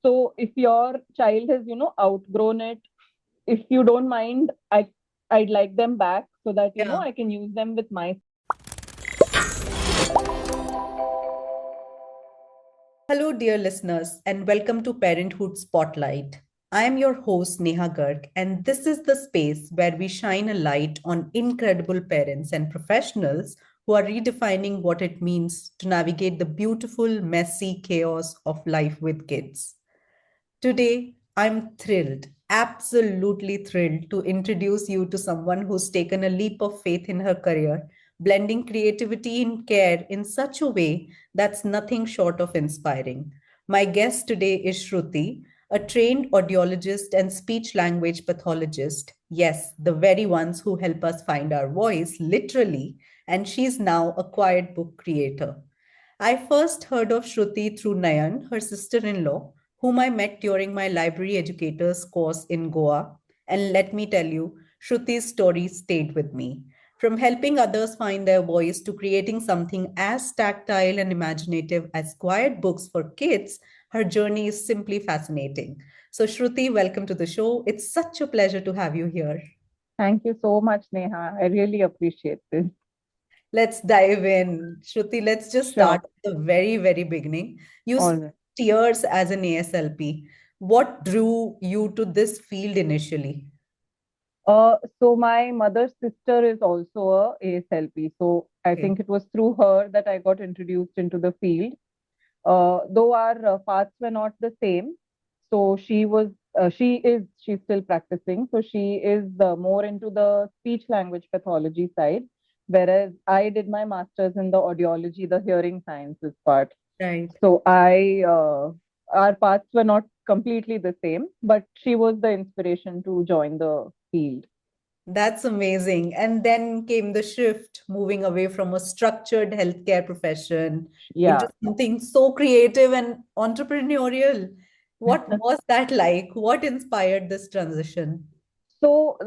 So if your child has, outgrown it, if you don't mind, I'd like them back so that, Yeah. I can use them with my. Hello, dear listeners, and welcome to Parenthoot Spotlight. I am your host, Neha Garg, and this is the space where we shine a light on incredible parents and professionals who are redefining what it means to navigate the beautiful, messy chaos of life with kids. Today, I'm thrilled, absolutely thrilled to introduce you to someone who's taken a leap of faith in her career, blending creativity and care in such a way that's nothing short of inspiring. My guest today is Shruti, a trained audiologist and speech language pathologist. Yes, the very ones who help us find our voice, literally, and she's now a quiet book creator. I first heard of Shruti through Nayan, her sister in law, whom I met during my library educators course in Goa. And let me tell you, Shruti's story stayed with me. From helping others find their voice to creating something as tactile and imaginative as quiet books for kids, her journey is simply fascinating. So, Shruti, welcome to the show. It's such a pleasure to have you here. Thank you so much, Neha. I really appreciate this. Let's dive in. Shruti, let's just start Sure. at the very, very beginning. You All spent right. years as an ASLP. What drew you to this field initially? So my mother's sister is also a ASLP. So I Okay. think it was through her that I got introduced into the field. Though our paths were not the same. So she's still practicing. So she is more into the speech language pathology side, whereas I did my master's in the audiology, the hearing sciences part. Right. So our paths were not completely the same, but she was the inspiration to join the field. That's amazing. And then came the shift, moving away from a structured healthcare profession into Yeah. something so creative and entrepreneurial. What was that like? What inspired this transition? So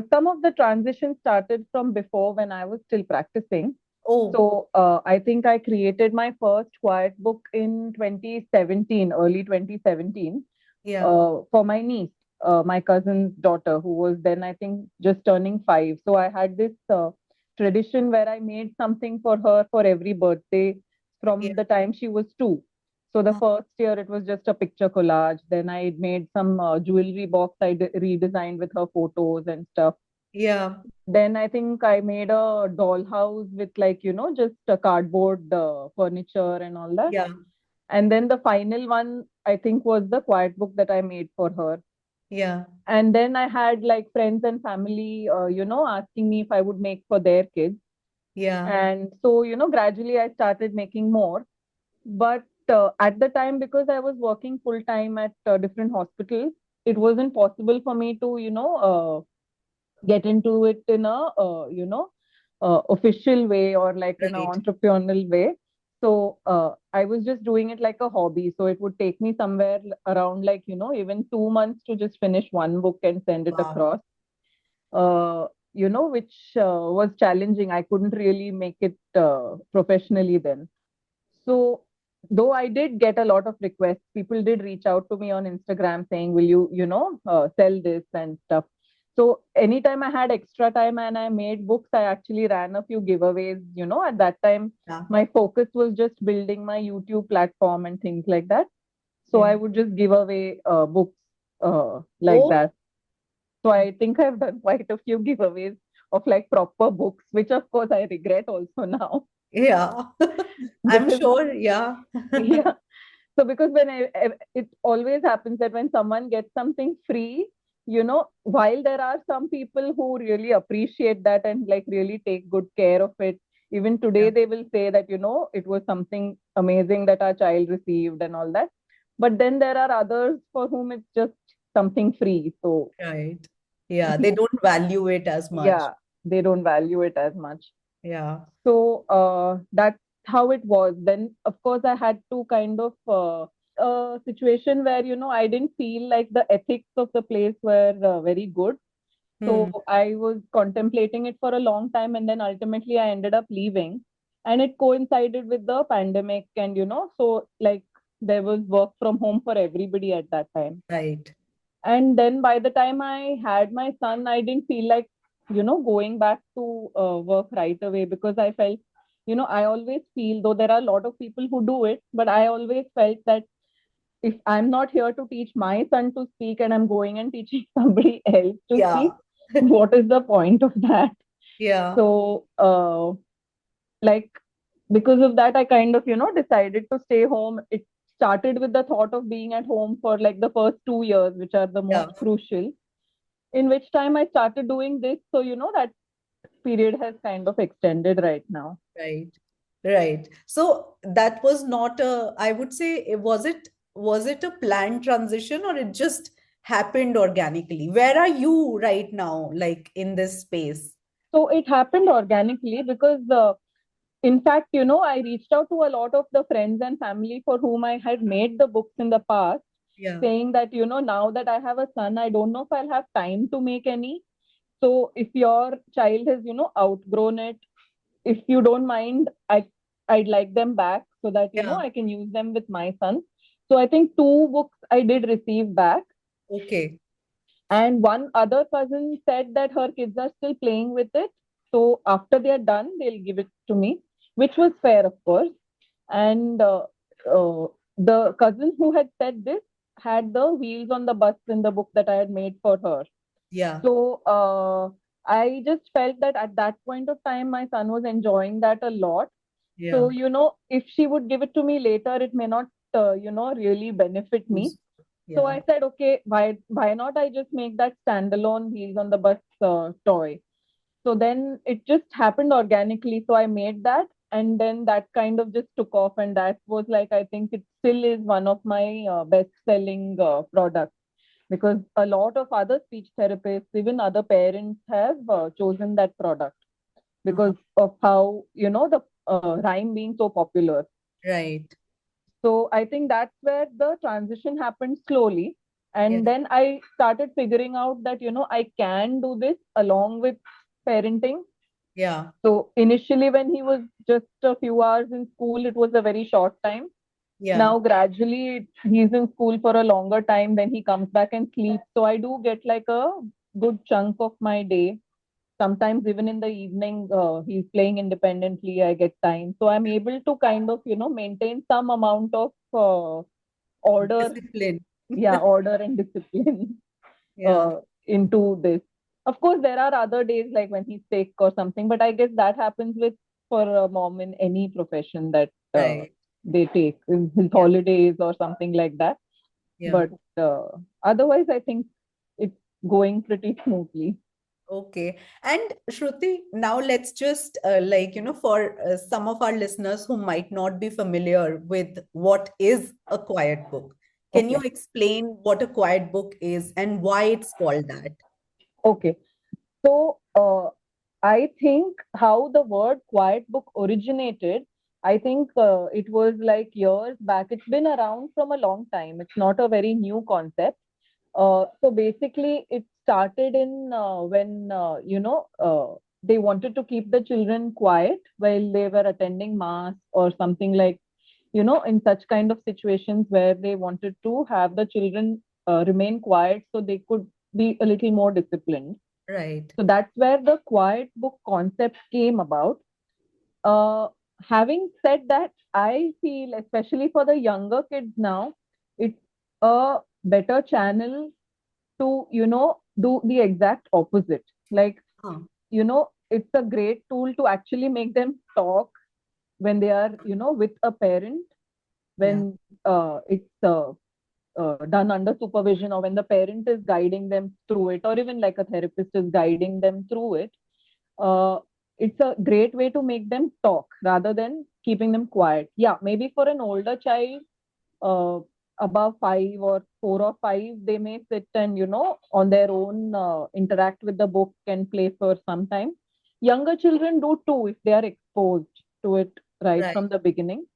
some of the transition started from before when I was still practicing. Oh, So I think I created my first quiet book in 2017, early 2017, yeah, for my niece, my cousin's daughter, who was then, I think, just turning 5. So I had this tradition where I made something for her for every birthday yeah, from the time she was 2. So the first year it was just a picture collage. Then I made some jewelry box redesigned with her photos and stuff. yeah, Then I think I made a dollhouse with, like, just a cardboard furniture and all that. yeah, And then the final one, I think, was the quiet book that I made for her. yeah, And then I had like friends and family, asking me if I would make for their kids. yeah. And so, gradually I started making more. But at the time, because I was working full time at different hospitals, it wasn't possible for me to, get into it in a official way or like in an Right. entrepreneurial way. So I was just doing it like a hobby. So it would take me somewhere around, like, even 2 months to just finish one book and send it Wow. across. Which was challenging. I couldn't really make it professionally then. So, though I did get a lot of requests, people did reach out to me on Instagram saying, "Will you, sell this and stuff?" So, anytime I had extra time and I made books, I actually ran a few giveaways. At that time, Yeah. my focus was just building my YouTube platform and things like that. So, Yeah. I would just give away books like Oh, that. So, I think I've done quite a few giveaways of like proper books, which of course I regret also now. yeah. I'm Because sure. Yeah. yeah. So because when it always happens that when someone gets something free, while there are some people who really appreciate that and like really take good care of it, even today Yeah. they will say that, it was something amazing that our child received and all that. But then there are others for whom it's just something free. So Right. Yeah. They don't value it as much. yeah, they don't value it as much. Yeah. So that's how it was. Then, of course, I had to kind of a situation where, I didn't feel like the ethics of the place were very good. So Hmm. I was contemplating it for a long time, and then ultimately I ended up leaving. And it coincided with the pandemic, and so like there was work from home for everybody at that time. Right. And then by the time I had my son, I didn't feel like, going back to work right away, because I felt, I always feel, though there are a lot of people who do it, but I always felt that if I'm not here to teach my son to speak and I'm going and teaching somebody else to Yeah. speak, what is the point of that? Yeah. So, like, because of that, I kind of, decided to stay home. It started with the thought of being at home for like the first 2 years, which are the Yeah. most crucial, in which time I started doing this. So, that period has kind of extended right now. Right. Right. So that was not a, I would say, was it a planned transition or it just happened organically? Where are you right now, like in this space? So it happened organically because, in fact, I reached out to a lot of the friends and family for whom I had made the books in the past, Yeah. saying that, now that I have a son, I don't know if I'll have time to make any. So if your child has, outgrown it, if you don't mind, I'd like them back so that, Yeah. I can use them with my son. So I think two books I did receive back. Okay. And one other cousin said that her kids are still playing with it. So after they're done, they'll give it to me, which was fair, of course. And uh, the cousin who had said this had the wheels on the bus in the book that I had made for her. Yeah. So I just felt that at that point of time, my son was enjoying that a lot. So, Yeah. if she would give it to me later, it may not, really benefit me. So Yeah. I said, okay, why not I just make that standalone Wheels on the Bus toy? So then it just happened organically. So I made that, and then that kind of just took off, and that was like, I think it still is one of my best-selling products, because a lot of other speech therapists, even other parents, have chosen that product Uh-huh. because of how the rhyme being so popular. Right. So I think that's where the transition happened slowly. Yeah. And then I started figuring out that, I can do this along with parenting. Yeah. So initially, when he was just a few hours in school, it was a very short time. Yeah. Now, gradually, he's in school for a longer time, then he comes back and sleeps. So I do get like a good chunk of my day. Sometimes even in the evening, he's playing independently. I get time, so I'm able to kind of maintain some amount of order, Discipline. yeah, order and discipline Yeah. uh, into this. Of course, there are other days like when he's sick or something, but I guess that happens with for a mom in any profession that Right. they take in his Yeah. holidays or something like that. Yeah. But otherwise, I think it's going pretty smoothly. Okay. And Shruti, now let's just for some of our listeners who might not be familiar with what is a quiet book, can you Okay. explain what a quiet book is and why it's called that? Okay. So I think how the word quiet book originated, I think it was like years back. It's been around from a long time. It's not a very new concept. So basically, it started in when they wanted to keep the children quiet while they were attending mass or something like, in such kind of situations where they wanted to have the children remain quiet so they could be a little more disciplined. Right. So that's where the quiet book concept came about. Uh, Having said that, I feel, especially for the younger kids now, it's a better channel to, do the exact opposite. Like, Huh. it's a great tool to actually make them talk when they are, with a parent, Yeah. when it's done under supervision, or when the parent is guiding them through it, or even like a therapist is guiding them through it. uh, it's a great way to make them talk rather than keeping them quiet. Yeah, maybe for an older child, uh, above 5 or 4 or 5, they may sit and, on their own, interact with the book and play for some time. Younger children do too if they are exposed to it right Right. from the beginning.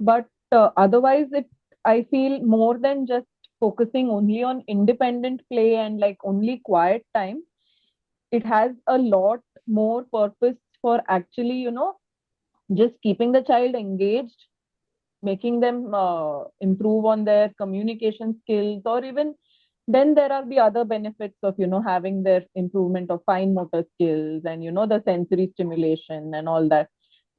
But otherwise, I feel more than just focusing only on independent play and like only quiet time, it has a lot more purpose for actually, just keeping the child engaged making them improve on their communication skills, or even then there are the other benefits of having their improvement of fine motor skills and the sensory stimulation and all that.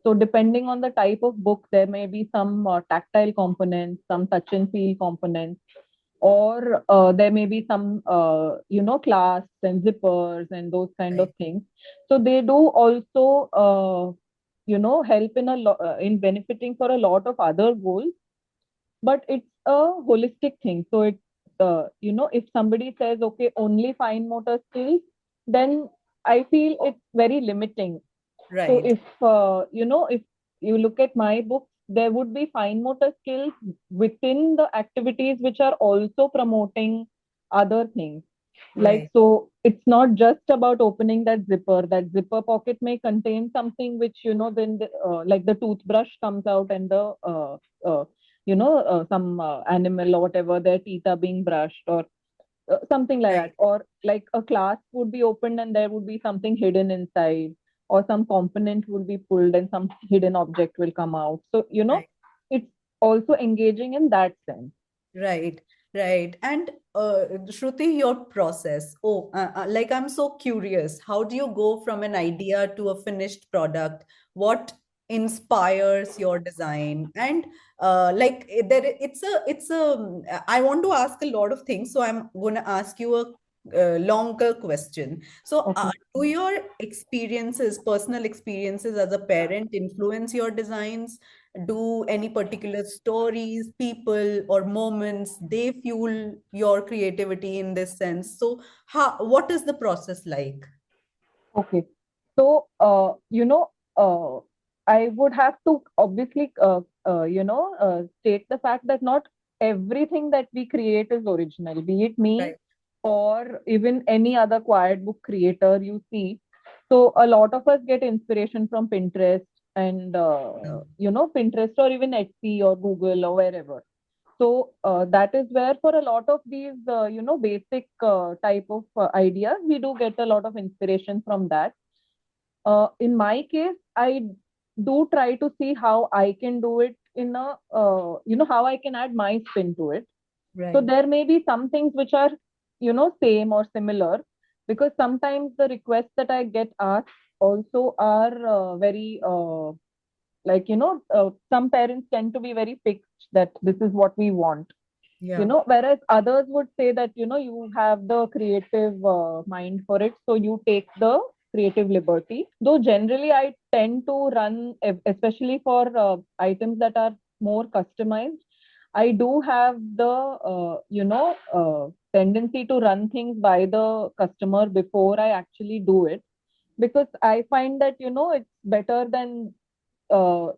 So depending on the type of book, there may be some tactile components, some touch and feel components, or there may be some clasps and zippers and those kind of Right. things. So they do also help in in benefiting for a lot of other goals, but it's a holistic thing. So it's if somebody says okay, only fine motor skills, then I feel it's very limiting. So Right. if you look at my books, there would be fine motor skills within the activities which are also promoting other things. Like, Right. so it's not just about opening that zipper. That zipper pocket may contain something which, then like the toothbrush comes out and the, some animal or whatever, their teeth are being brushed, or something like that. Right. Or like a class would be opened and there would be something hidden inside, or some component will be pulled and some hidden object will come out. So, Right. it's also engaging in that sense. Right, right. And Shruti, your process. Oh, like I'm so curious. How do you go from an idea to a finished product? What inspires your design? And it's a. I want to ask a lot of things, so I'm going to ask you a longer question. So, Okay. do your experiences, personal experiences as a parent, influence your designs? Do any particular stories, people, or moments they fuel your creativity in this sense? So, what is the process like? Okay. So, I would have to obviously, state the fact that not everything that we create is original, be it me Right. or even any other quiet book creator you see. So, a lot of us get inspiration from Pinterest and, Yeah. Pinterest or even Etsy or Google or wherever. So that is where for a lot of these, basic type of ideas, we do get a lot of inspiration from that. In my case, I do try to see how I can do it in how I can add my spin to it. So Right. there may be some things which are, same or similar, because sometimes the requests that I get asked also are very, like, some parents tend to be very fixed that this is what we want, Yeah. whereas others would say that you have the creative mind for it, so you take the creative liberty. Though generally I tend to run, especially for items that are more customized, I do have the tendency to run things by the customer before I actually do it, because I find that it's better than uh,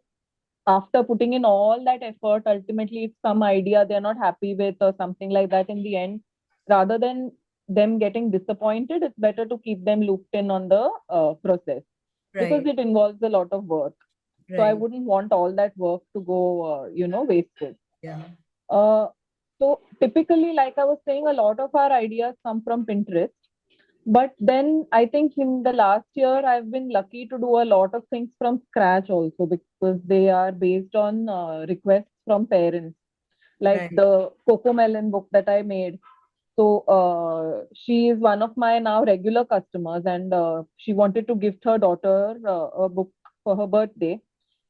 after putting in all that effort, ultimately, if some idea they're not happy with or something like that in the end, rather than them getting disappointed, it's better to keep them looped in on the process, because Right. it involves a lot of work. So I Right. wouldn't want all that work to go, wasted. Yeah. Uh, so typically, like I was saying, a lot of our ideas come from Pinterest. But then I think in the last year, I've been lucky to do a lot of things from scratch also, because they are based on requests from parents. Like Right. the Cocomelon book that I made. So she is one of my now regular customers, and she wanted to gift her daughter a book for her birthday.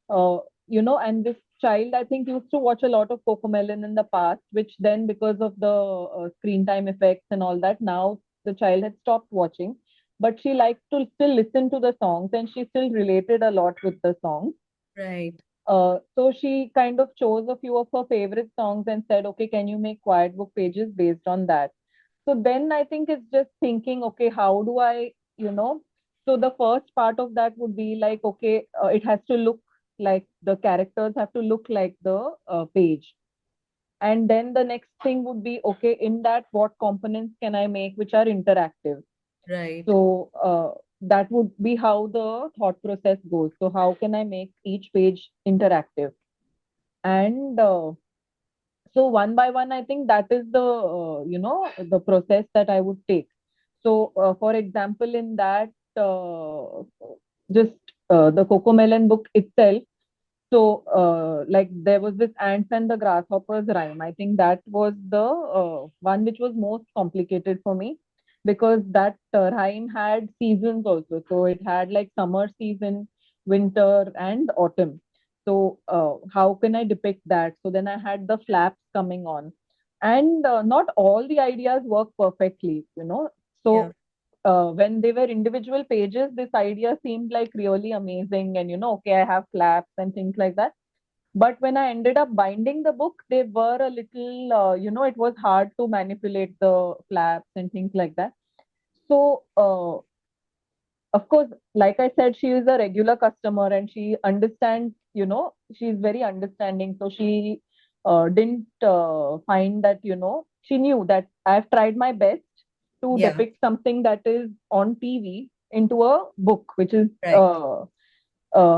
uh, and this child, I think, used to watch a lot of Cocomelon in the past, which then, because of the screen time effects and all that, now the child had stopped watching. But she liked to still listen to the songs, and she still related a lot with the songs. Right. So she kind of chose a few of her favorite songs and said, okay, can you make quiet book pages based on that? So then I think it's just thinking, okay, how do I, so the first part of that would be like, okay, it has to look like the characters have to look like the page. And then the next thing would be, okay, in that, what components can I make which are interactive? Right. So that would be how the thought process goes. So how can I make each page interactive? And so one by one, I think that is the the process that I would take. So for example, in that just the Cocomelon book itself, So, like there was this ants and the grasshoppers rhyme. I think that was the one which was most complicated for me because that rhyme had seasons also. So it had like summer season, winter, and autumn. So how can I depict that? So then I had the flaps coming on, and not all the ideas work perfectly, you know. Yeah. So when they were individual pages, this idea seemed like really amazing, and okay, I have flaps and things like that. But when I ended up binding the book, they were a little, it was hard to manipulate the flaps and things like that. So, of course, like I said, she is a regular customer and she understands, she's very understanding. So she didn't find that, she knew that I've tried my best to Yeah. depict something that is on TV into a book, which is Right.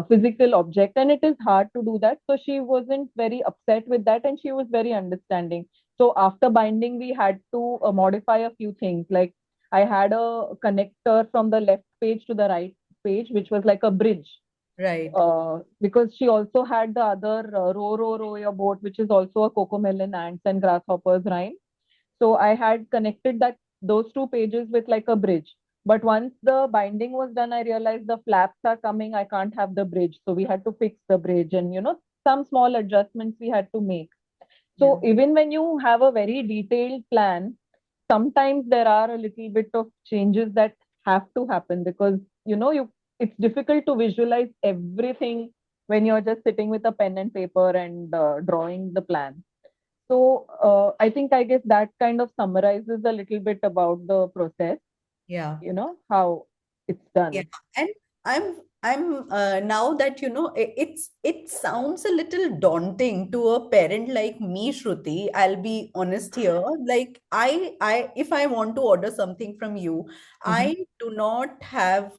physical object, and it is hard to do that. So she wasn't very upset with that, and she was very understanding. So after binding, we had to modify a few things. Like I had a connector from the left page to the right page, which was like a bridge. Right. Because she also had the other row your boat, which is also a cocomelon ants and grasshoppers rhyme. So I had connected that those two pages with like a bridge. But once the binding was done, I realized the flaps are coming. I can't have the bridge. So we had to fix the bridge and, some small adjustments we had to make. Yeah. So even when you have a very detailed plan, sometimes there are a little bit of changes that have to happen because, it's difficult to visualize everything when you're just sitting with a pen and paper and drawing the plan. So I think I guess that kind of summarizes a little bit about the process, Yeah. how it's Yeah, done. and I'm now that it sounds a little daunting to a parent like me, Shruti. I'll be honest here. Like I if I want to order something from you, Mhm. I do not have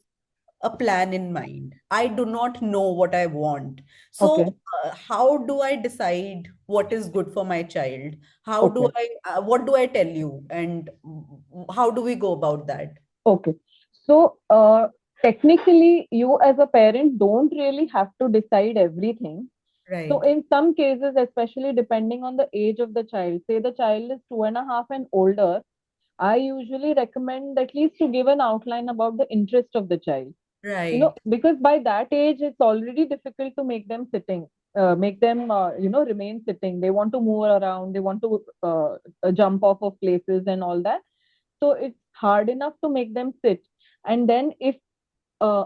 a plan in mind. I do not know what I want. So, Okay. how do I decide what is good for my child? Okay. What do I tell you? And how do we go about that? Okay. So technically, you as a parent don't really have to decide everything. So Right, in some cases, especially depending on the age of the child, say the child is 2.5 and older, I usually recommend at least to give an outline about the interest of the child. right, Because by that age it's already difficult to make them sitting, make them remain sitting. They want to move around, they want to jump off of places and all that. So it's hard enough to make them sit. And then if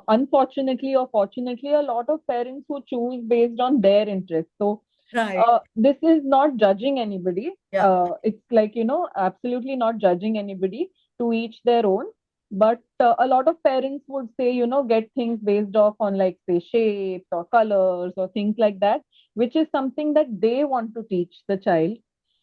unfortunately or fortunately, a lot of parents who choose based on their interest. So right. this is not judging anybody. Yeah, It's like, absolutely not judging anybody, to each their own. But a lot of parents would say, get things based off on like, say, shapes or colors or things like that, which is something that they want to teach the child.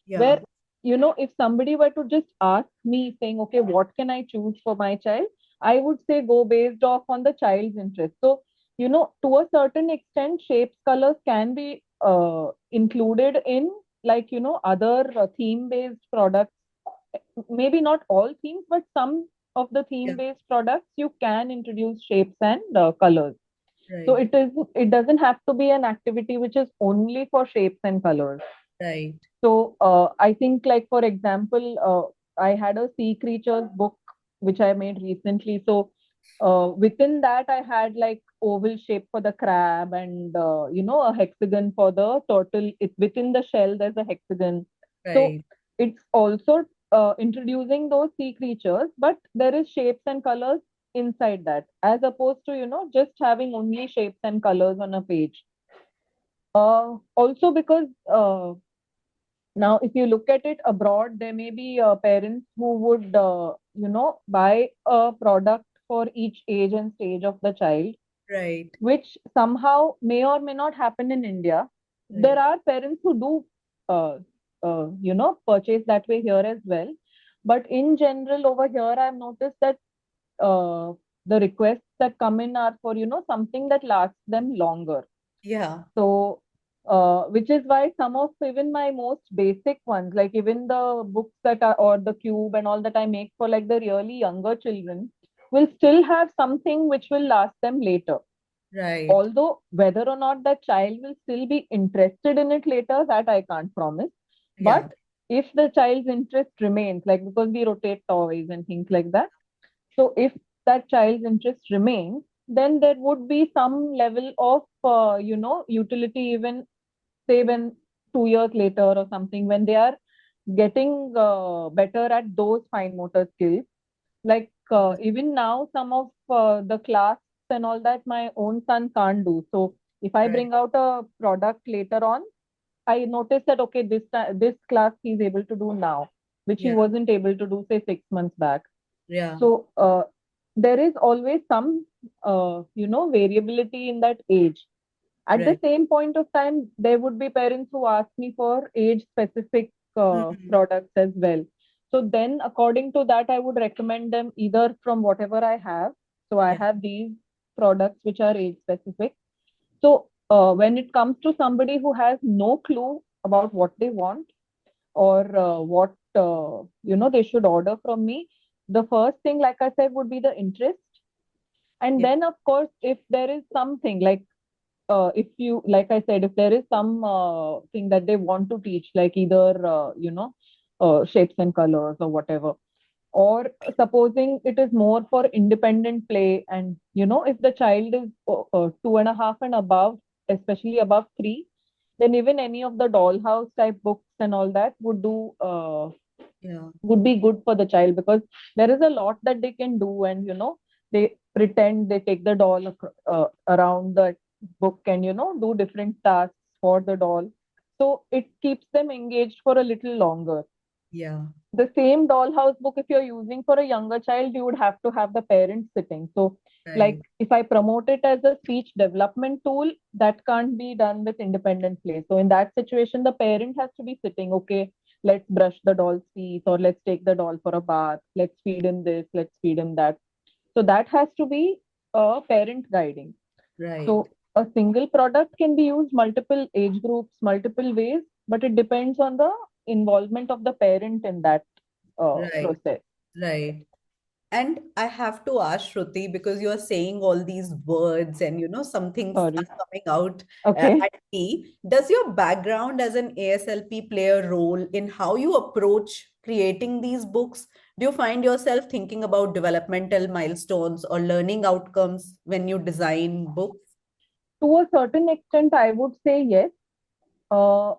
Where, yeah, if somebody were to just ask me saying, okay, what can I choose for my child? I would say go based off on the child's interest. So, to a certain extent, shapes, colors can be included in like, other theme based products. Maybe not all themes, but some of the yeah, theme based products, you can introduce shapes and colors. So right, it doesn't have to be an activity which is only for shapes and colors. right, So I think, like for example, I had a sea creatures book which I made recently. So within that, I had like oval shape for the crab and a hexagon for the turtle. It within the shell there's a hexagon. So right, it's also introducing those sea creatures, but there is shapes and colors inside that, as opposed to just having only shapes and colors on a page. Also because now, if you look at it abroad, there may be parents who would, buy a product for each age and stage of the child, right, which somehow may or may not happen in India. There right. are parents who do, purchase that way here as well. But in general, over here, I've noticed that uh, the requests that come in are for, something that lasts them longer. Yeah, So, which is why some of even my most basic ones, like even the books that are, or the cube and all that I make for, like, the really younger children, will still have something which will last them later. Right. Although whether or not that child will still be interested in it later, that I can't promise. Yeah. But if the child's interest remains, like because we rotate toys and things like that, so if that child's interest remains, then there would be some level of, utility even, say, when 2 years later or something, when they are getting better at those fine motor skills. Like even now, some of the class and all that, my own son can't do. So if I Right. bring out a product later on, I notice that okay, this class he's able to do now, which he Yeah. wasn't able to do say 6 months back. Yeah. So there is always some variability in that age. At the Right. same point of time, there would be parents who ask me for age specific Mhm. products as well. So then, according to that, I would recommend them either from whatever I have. So I Yeah. have these products which are age specific. So when it comes to somebody who has no clue about what they want or what they should order from me, the first thing, like I said, would be the interest. And Yeah. then, of course, if there is something like if you, like I said, if there is some thing that they want to teach, like either shapes and colors or whatever, or supposing it is more for independent play, and if the child is 2.5 and above, especially above 3, then even any of the dollhouse type books and all that Yeah. would be good for the child, because there is a lot that they can do, and they pretend they take the doll around the book and do different tasks for the doll, so it keeps them engaged for a little longer. Yeah. The same dollhouse book, if you're using for a younger child, you would have to have the parents sitting. So like Right. if I promote it as a speech development tool, that can't be done with independent play. So in that situation, the parent has to be sitting, okay, let's brush the doll's teeth, or let's take the doll for a bath, let's feed him this, let's feed him that. So that has to be a parent guiding. So Right. a single product can be used multiple age groups, multiple ways, but it depends on the involvement of the parent in that Right. process. Right. And I have to ask Shruti, because you're saying all these words and some things Sorry. are coming out Okay. at me. Does your background as an ASLP play a role in how you approach creating these books? Do you find yourself thinking about developmental milestones or learning outcomes when you design books? To a certain extent, I would say yes. Uh,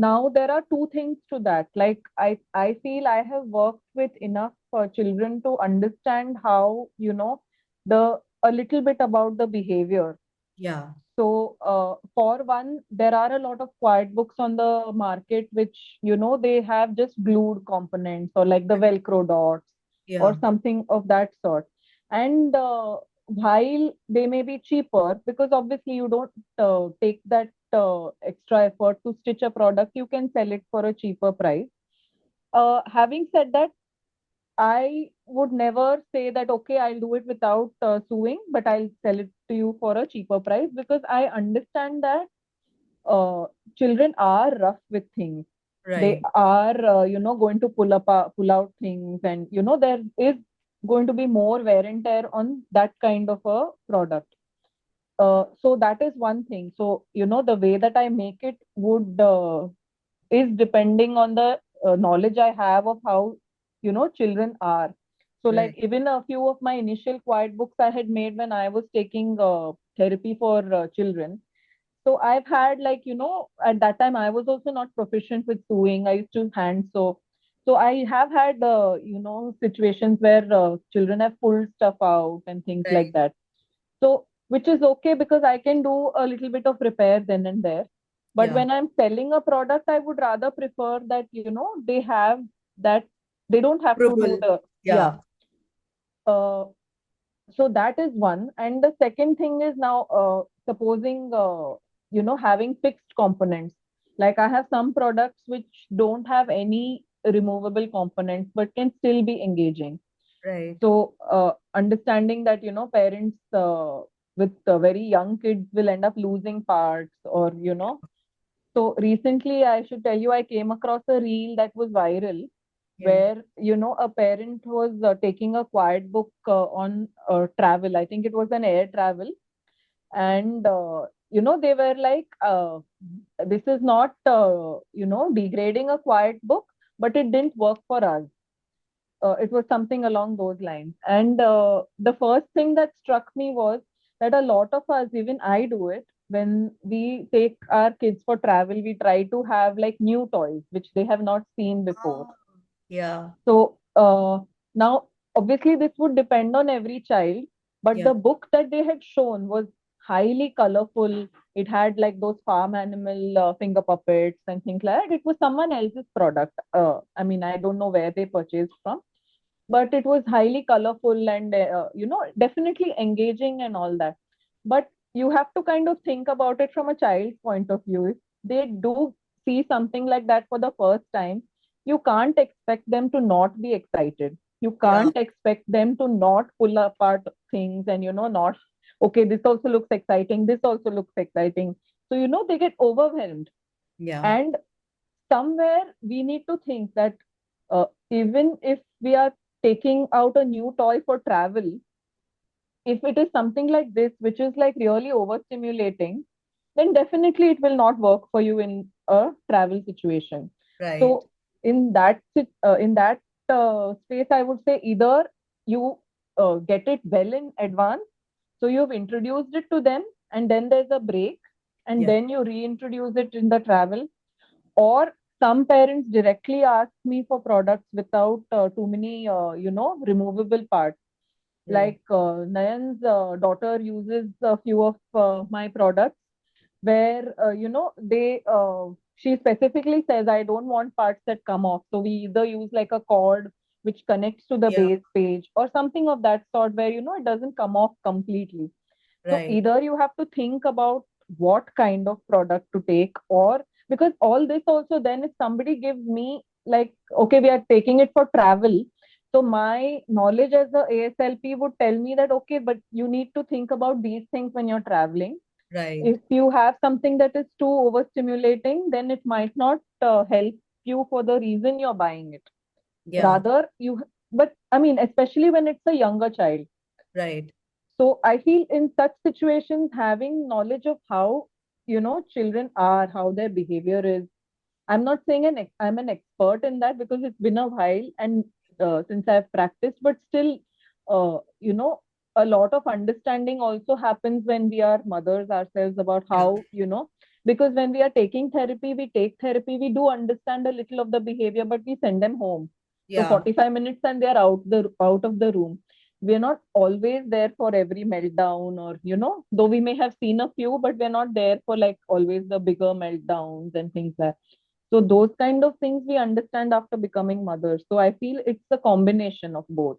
Now there are two things to that. Like I feel I have worked with enough children to understand how, a little bit about the behavior. Yeah. So, for one, there are a lot of quiet books on the market which, they have just glued components or like the Velcro dots or Yeah. something of that sort. And while they may be cheaper, because obviously you don't take that extra effort to stitch a product, you can sell it for a cheaper price. Having said that, I would never say that, okay, I'll do it without suing, but I'll sell it to you for a cheaper price, because I understand that uh, children are rough with things. They Right. are, going to pull out things, and there is going to be more wear and tear on that kind of a product. So that is one thing. So the way that I make it would is depending on the knowledge I have of how children are. So like Right. even a few of my initial quiet books I had made when I was taking therapy for children. So I've had, like, at that time I was also not proficient with sewing. I used to hand sew. So I have had situations where children have pulled stuff out and things like Right. that. So, which is okay because I can do a little bit of repair then and there. But Yeah. when I'm selling a product, I would rather prefer that, they have that, they don't have to do Approval. the, yeah. Yeah. Uh, so that is one. And the second thing is now, supposing, having fixed components. Like I have some products which don't have any removable components, but can still be engaging. Right. So, understanding that, parents with very young kids will end up losing parts, or, so recently, I should tell you, I came across a reel that was viral Yeah. where, a parent was taking a quiet book on travel. I think it was an air travel. And they were like, this is not degrading a quiet book, but it didn't work for us. It was something along those lines. And the first thing that struck me was that a lot of us, even I do it, when we take our kids for travel, we try to have like new toys which they have not seen before. Ah, yeah, So now, obviously, this would depend on every child, but yeah. the book that they had shown was highly colorful. It had like those farm animal finger puppets and things like that. It was someone else's product. I mean, I don't know where they purchased from, but it was highly colorful and definitely engaging and all that. But you have to kind of think about it from a child's point of view. If they do see something like that for the first time, you can't expect them to not be excited. You Yeah, can't expect them to not pull apart things and not, okay, this also looks exciting, this also looks exciting. So they get overwhelmed. yeah, And somewhere we need to think that even if we are taking out a new toy for travel, if it is something like this, which is like really overstimulating, then definitely it will not work for you in a travel situation. right, So in that space, I would say either you get it well in advance, so you've introduced it to them, and then there's a break, and yeah, then you reintroduce it in the travel, or some parents directly ask me for products without too many removable parts. right, Like Nayan's daughter uses a few of my products where she specifically says, I don't want parts that come off, so we either use like a cord which connects to the yeah, base page or something of that sort, where it doesn't come off completely. So right, either you have to think about what kind of product to take, or because all this also, then if somebody gives me like, okay, we are taking it for travel. So my knowledge as a ASLP would tell me that, okay, but you need to think about these things when you're traveling. right, If you have something that is too overstimulating, then it might not help you for the reason you're buying it. yeah, Rather, but I mean, especially when it's a younger child, right, so I feel in such situations, having knowledge of how, children are, how their behavior is. I'm not saying I'm an expert in that because it's been a while and since I've practiced, but still, uh, you know, a lot of understanding also happens when we are mothers ourselves about yeah, how, because when we are taking therapy, we take therapy, we do understand a little of the behavior, but we send them home. So yeah, 45 minutes and they are out of the room. We're not always there for every meltdown, or though we may have seen a few, but we're not there for like always the bigger meltdowns and things like. So those kind of things we understand after becoming mothers. So I feel it's a combination of both,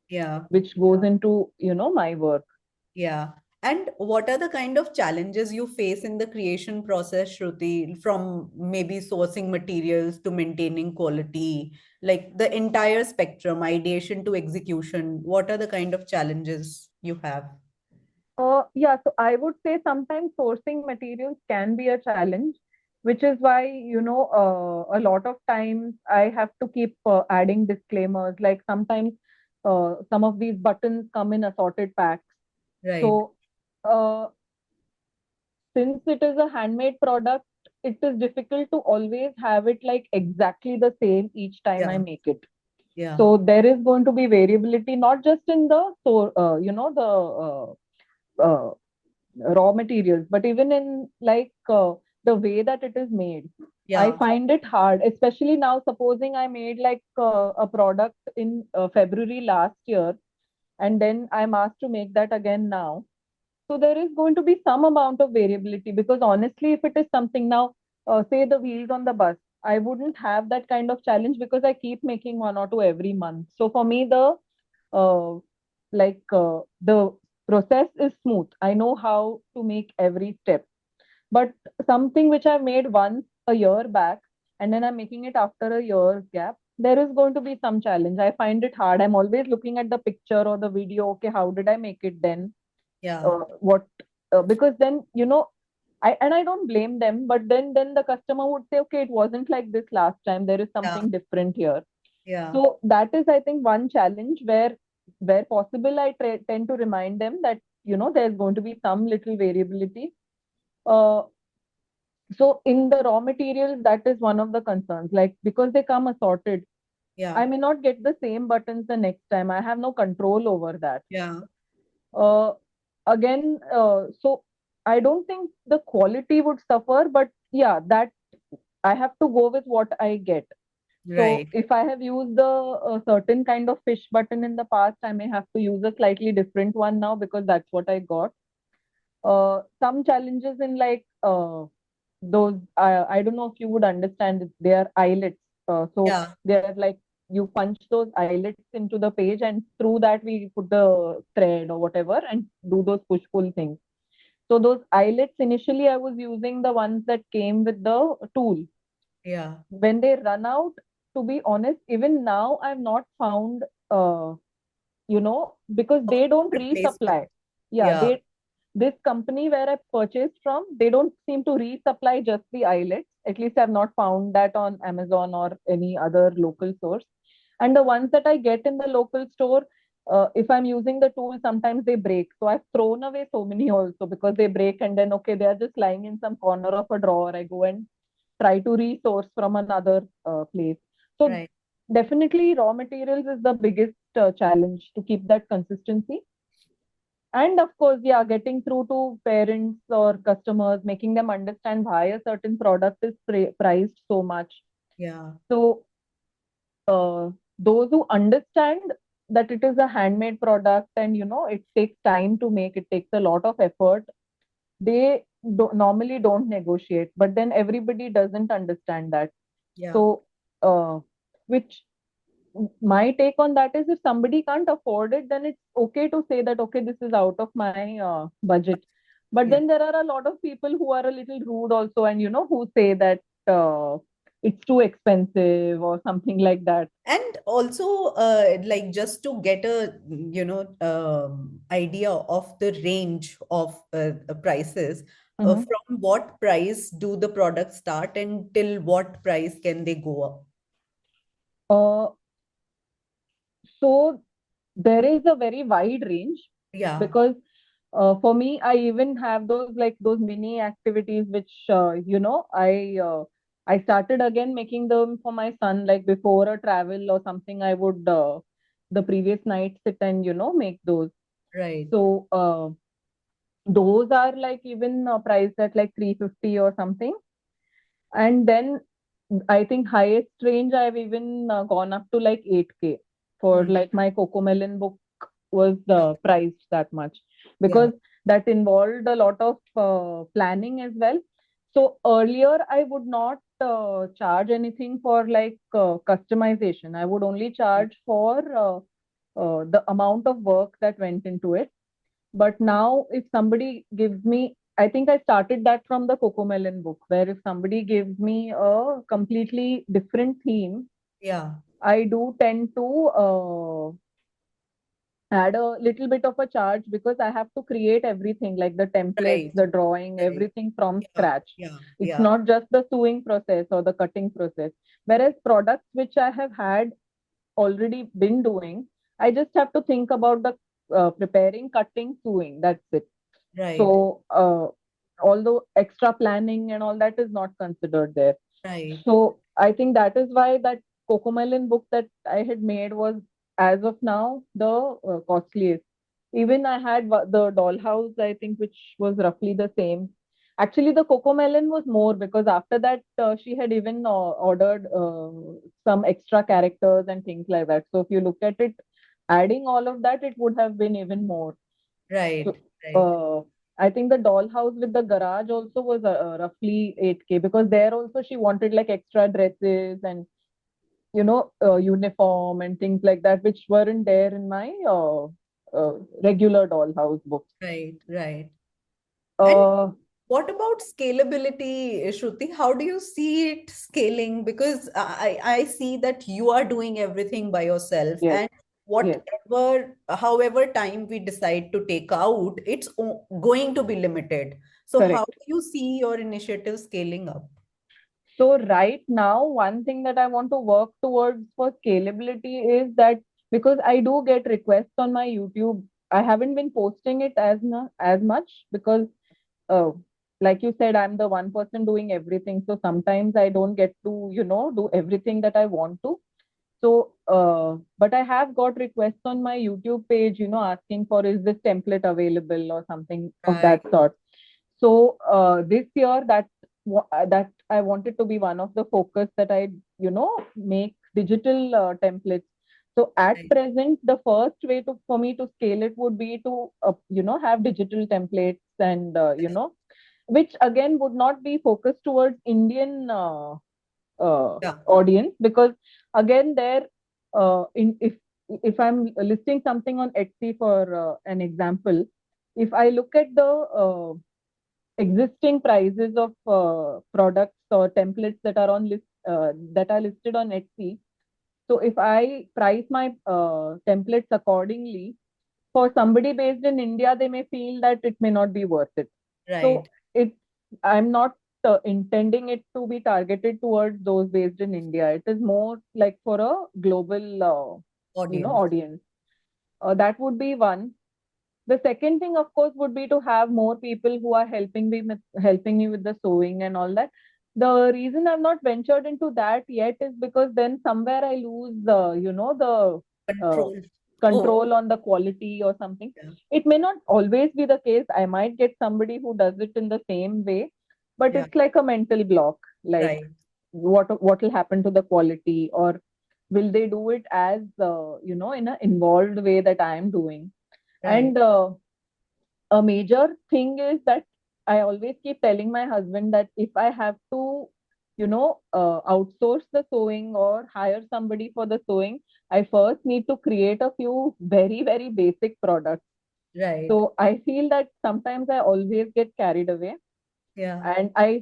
yeah, which goes into my work. yeah. And what are the kind of challenges you face in the creation process, Shruti, from maybe sourcing materials to maintaining quality, like the entire spectrum, ideation to execution? What are the kind of challenges you have? Yeah, so I would say sometimes sourcing materials can be a challenge, which is why, a lot of times I have to keep adding disclaimers. Like sometimes some of these buttons come in assorted packs. Right. So uh, since it is a handmade product, it is difficult to always have it like exactly the same each time I Yeah. make it. Yeah. So there is going to be variability, not just in the the raw materials, but even in like the way that it is made. I Yeah. find it hard, especially now. Supposing I made like a product in February last year, and then I'm asked to make that again now. So there is going to be some amount of variability, because honestly, if it is something now, say the wheels on the bus, I wouldn't have that kind of challenge because I keep making one or two every month. So for me, uh, the process is smooth. I know how to make every step. But something which I've made once a year back, and then I'm making it after a year's gap, there is going to be some challenge. I find it hard. I'm always looking at the picture or the video. Okay, how did I make it then? Yeah. What Because then I don't blame them, but then the customer would say, okay, it wasn't like this last time, there is Yeah. something different here. Yeah. So that is, I think, one challenge where possible I tend to remind them that there's going to be some little variability. Uh, so in the raw materials, that is one of the concerns. Like because they come assorted, I Yeah. may not get the same buttons the next time. I have no control over that. Yeah. Uh, Again, so I don't think the quality would suffer, but yeah, that I have to go with what I get. So Right. if I have used a certain kind of fish button in the past, I may have to use a slightly different one now because that's what I got. Some challenges in like those, I don't know if you would understand it, they are eyelets. So Yeah. they're like you punch those eyelets into the page, and through that we put the thread or whatever and do those push pull things. So those eyelets, initially I was using the ones that came with the tool. Yeah. When they run out, to be honest, even now I've not found, because Of they don't replacement. resupply. Yeah, Yeah. this company where I purchased from, they don't seem to resupply just the eyelets. At least I've not found that on Amazon or any other local source. And the ones that I get in the local store, if I'm using the tool, sometimes they break. So I've thrown away so many also because they break, and then okay, they are just lying in some corner of a drawer. I go and try to resource from another place. So Right. definitely raw materials is the biggest challenge to keep that consistency. And of course, yeah, getting through to parents or customers, making them understand why a certain product is priced so much. Yeah. So those who understand that it is a handmade product, and it takes time to make, it takes a lot of effort, they normally don't negotiate, but then everybody doesn't understand that. Yeah. So which my take on that is, if somebody can't afford it, then it's okay to say that okay, this is out of my budget. But Yeah. then there are a lot of people who are a little rude also, and who say that it's too expensive or something like that. And also, like just to get a idea of the range of prices, Mhm. from what price do the products start and till what price can they go up? uh, so there is a very wide range, Yeah. because for me, I even have those mini activities which I started again making them for my son, like before a travel or something. I would the previous night sit and make those. Right. So those are like even priced at like 350 or something. And then I think highest range I've even gone up to like 8K for Hmm. like my Cocomelon book was priced that much, Yeah. because that involved a lot of planning as well. So earlier I would not charge anything for like customization. I would only charge for the amount of work that went into it. But now, if somebody gives me, I think I started that from the Cocomelon book, where if somebody gives me a completely different theme, Yeah. I do tend to add a little bit of a charge, because I have to create everything like the templates, Right. the drawing, Right. everything from Yeah. scratch. Yeah. It's Yeah. not just the sewing process or the cutting process. Whereas products which I have had already been doing, I just have to think about the preparing, cutting, sewing. That's it. Right. So, although extra planning and all that is not considered there. Right. So, I think that is why that Cocomelon book that I had made was, as of now, the costliest. Even I had the dollhouse, I think, which was roughly the same. Actually, the Cocomelon was more, because after that, she had even ordered some extra characters and things like that. So, if you look at it, adding all of that, it would have been even more. So, Right. Right. uh, I think the dollhouse with the garage also was roughly 8K, because there also she wanted like extra dresses and uniform and things like that, which weren't there in my regular dollhouse books. Right. Right. And Uh, what about scalability, Shruti? How do you see it scaling? Because I see that you are doing everything by yourself, yes, and yes, however time we decide to take out, it's going to be limited. So how correct. do you see your initiative scaling up? So right now, one thing that I want to work towards for scalability is that, because I do get requests on my YouTube I haven't been posting it as much because, uh, like you said, I'm the one person doing everything. So sometimes I don't get to, do everything that I want to. So, but I have got requests on my YouTube page, asking for, is this template available or something of Right, that sort. So this year, that I wanted to be one of the focus that I, make digital templates. So at right, present, the first way to for me to scale it would be to, have digital templates and, right. which again would not be focused towards Indian Yeah, audience, because again there, if I'm listing something on Etsy for an example, if I look at the existing prices of products or templates that are that are listed on Etsy. So if I price my templates accordingly, for somebody based in India, they may feel that it may not be worth it. right. So I'm not intending it to be targeted towards those based in India. It is more like for a global, Audience. audience. That would be one. The second thing, of course, would be to have more people who are helping me with the sewing and all that. The reason I've not ventured into that yet is because then somewhere I lose the Control. Oh, control on the quality or something. yeah, It may not always be the case. I might get somebody who does it in the same way, but yeah, it's like a mental block. Like, right, what will happen to the quality, or will they do it as, in an involved way that I am doing? right, And a major thing is that I always keep telling my husband that if I have to, outsource the sewing or hire somebody for the sewing, I first need to create a few very, very basic products. right. So I feel that sometimes I always get carried away. Yeah, And I,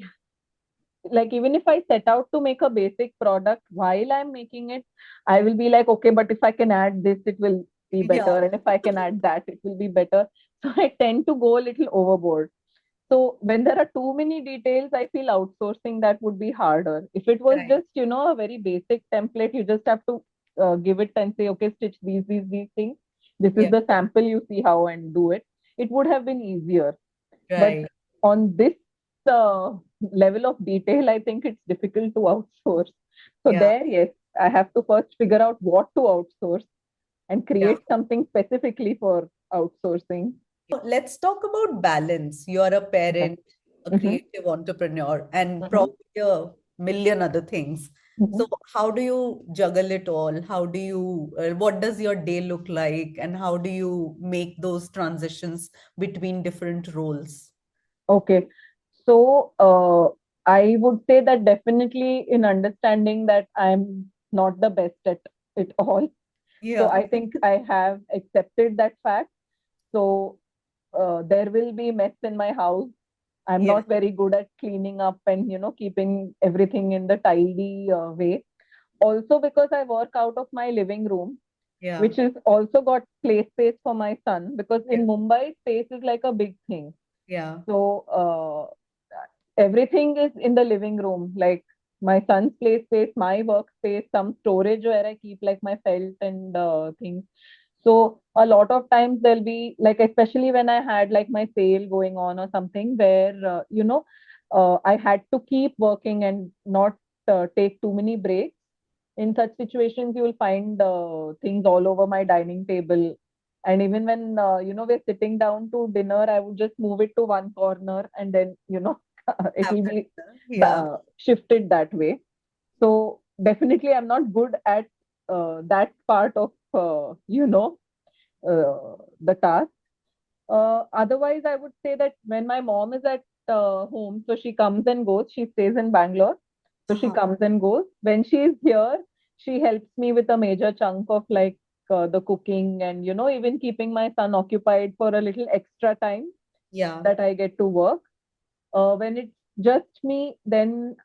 like, even if I set out to make a basic product, while I'm making it, I will be like, okay, but if I can add this, it will be yeah, better. And if I can add that, it will be better. So I tend to go a little overboard. So when there are too many details, I feel outsourcing that would be harder. If it was right. just, a very basic template, you just have to give it and say, okay, stitch these things. This is Yeah, the sample, you see how and do it. It would have been easier. But right. on this uh, level of detail, I think it's difficult to outsource. So Yeah, there, yes, I have to first figure out what to outsource and yeah. create something specifically for outsourcing. Let's talk about balance. You're a Okay. parent, a Mm-hmm. creative entrepreneur, and Mm-hmm. probably a million other things. Mm-hmm. So, how do you juggle it all? How do you, what does your day look like? And how do you make those transitions between different roles? Okay. So I would say that definitely in understanding that I'm not the best at it all. So Yeah, I think I have accepted that fact. So there will be mess in my house. I'm yeah, not very good at cleaning up and, keeping everything in the tidy way. Also because I work out of my living room, yeah, which is also got play space for my son, because yeah, in Mumbai, space is like a big thing. yeah, So everything is in the living room, like my son's play space, my workspace, some storage where I keep like my felt and things. So a lot of times there'll be like, especially when I had like my sale going on or something, where I had to keep working and not take too many breaks. In such situations, you will find things all over my dining table. And even when we're sitting down to dinner, I would just move it to one corner, and then it will happen. be Yeah, shifted that way. So definitely, I'm not good at that part of the task. Otherwise, I would say that when my mom is at home, so she comes and goes. She stays in Bangalore, so she uh-huh. comes and goes. When she is here, she helps me with a major chunk of like the cooking, and even keeping my son occupied for a little extra time Yeah, that I get to work. When it's just me, then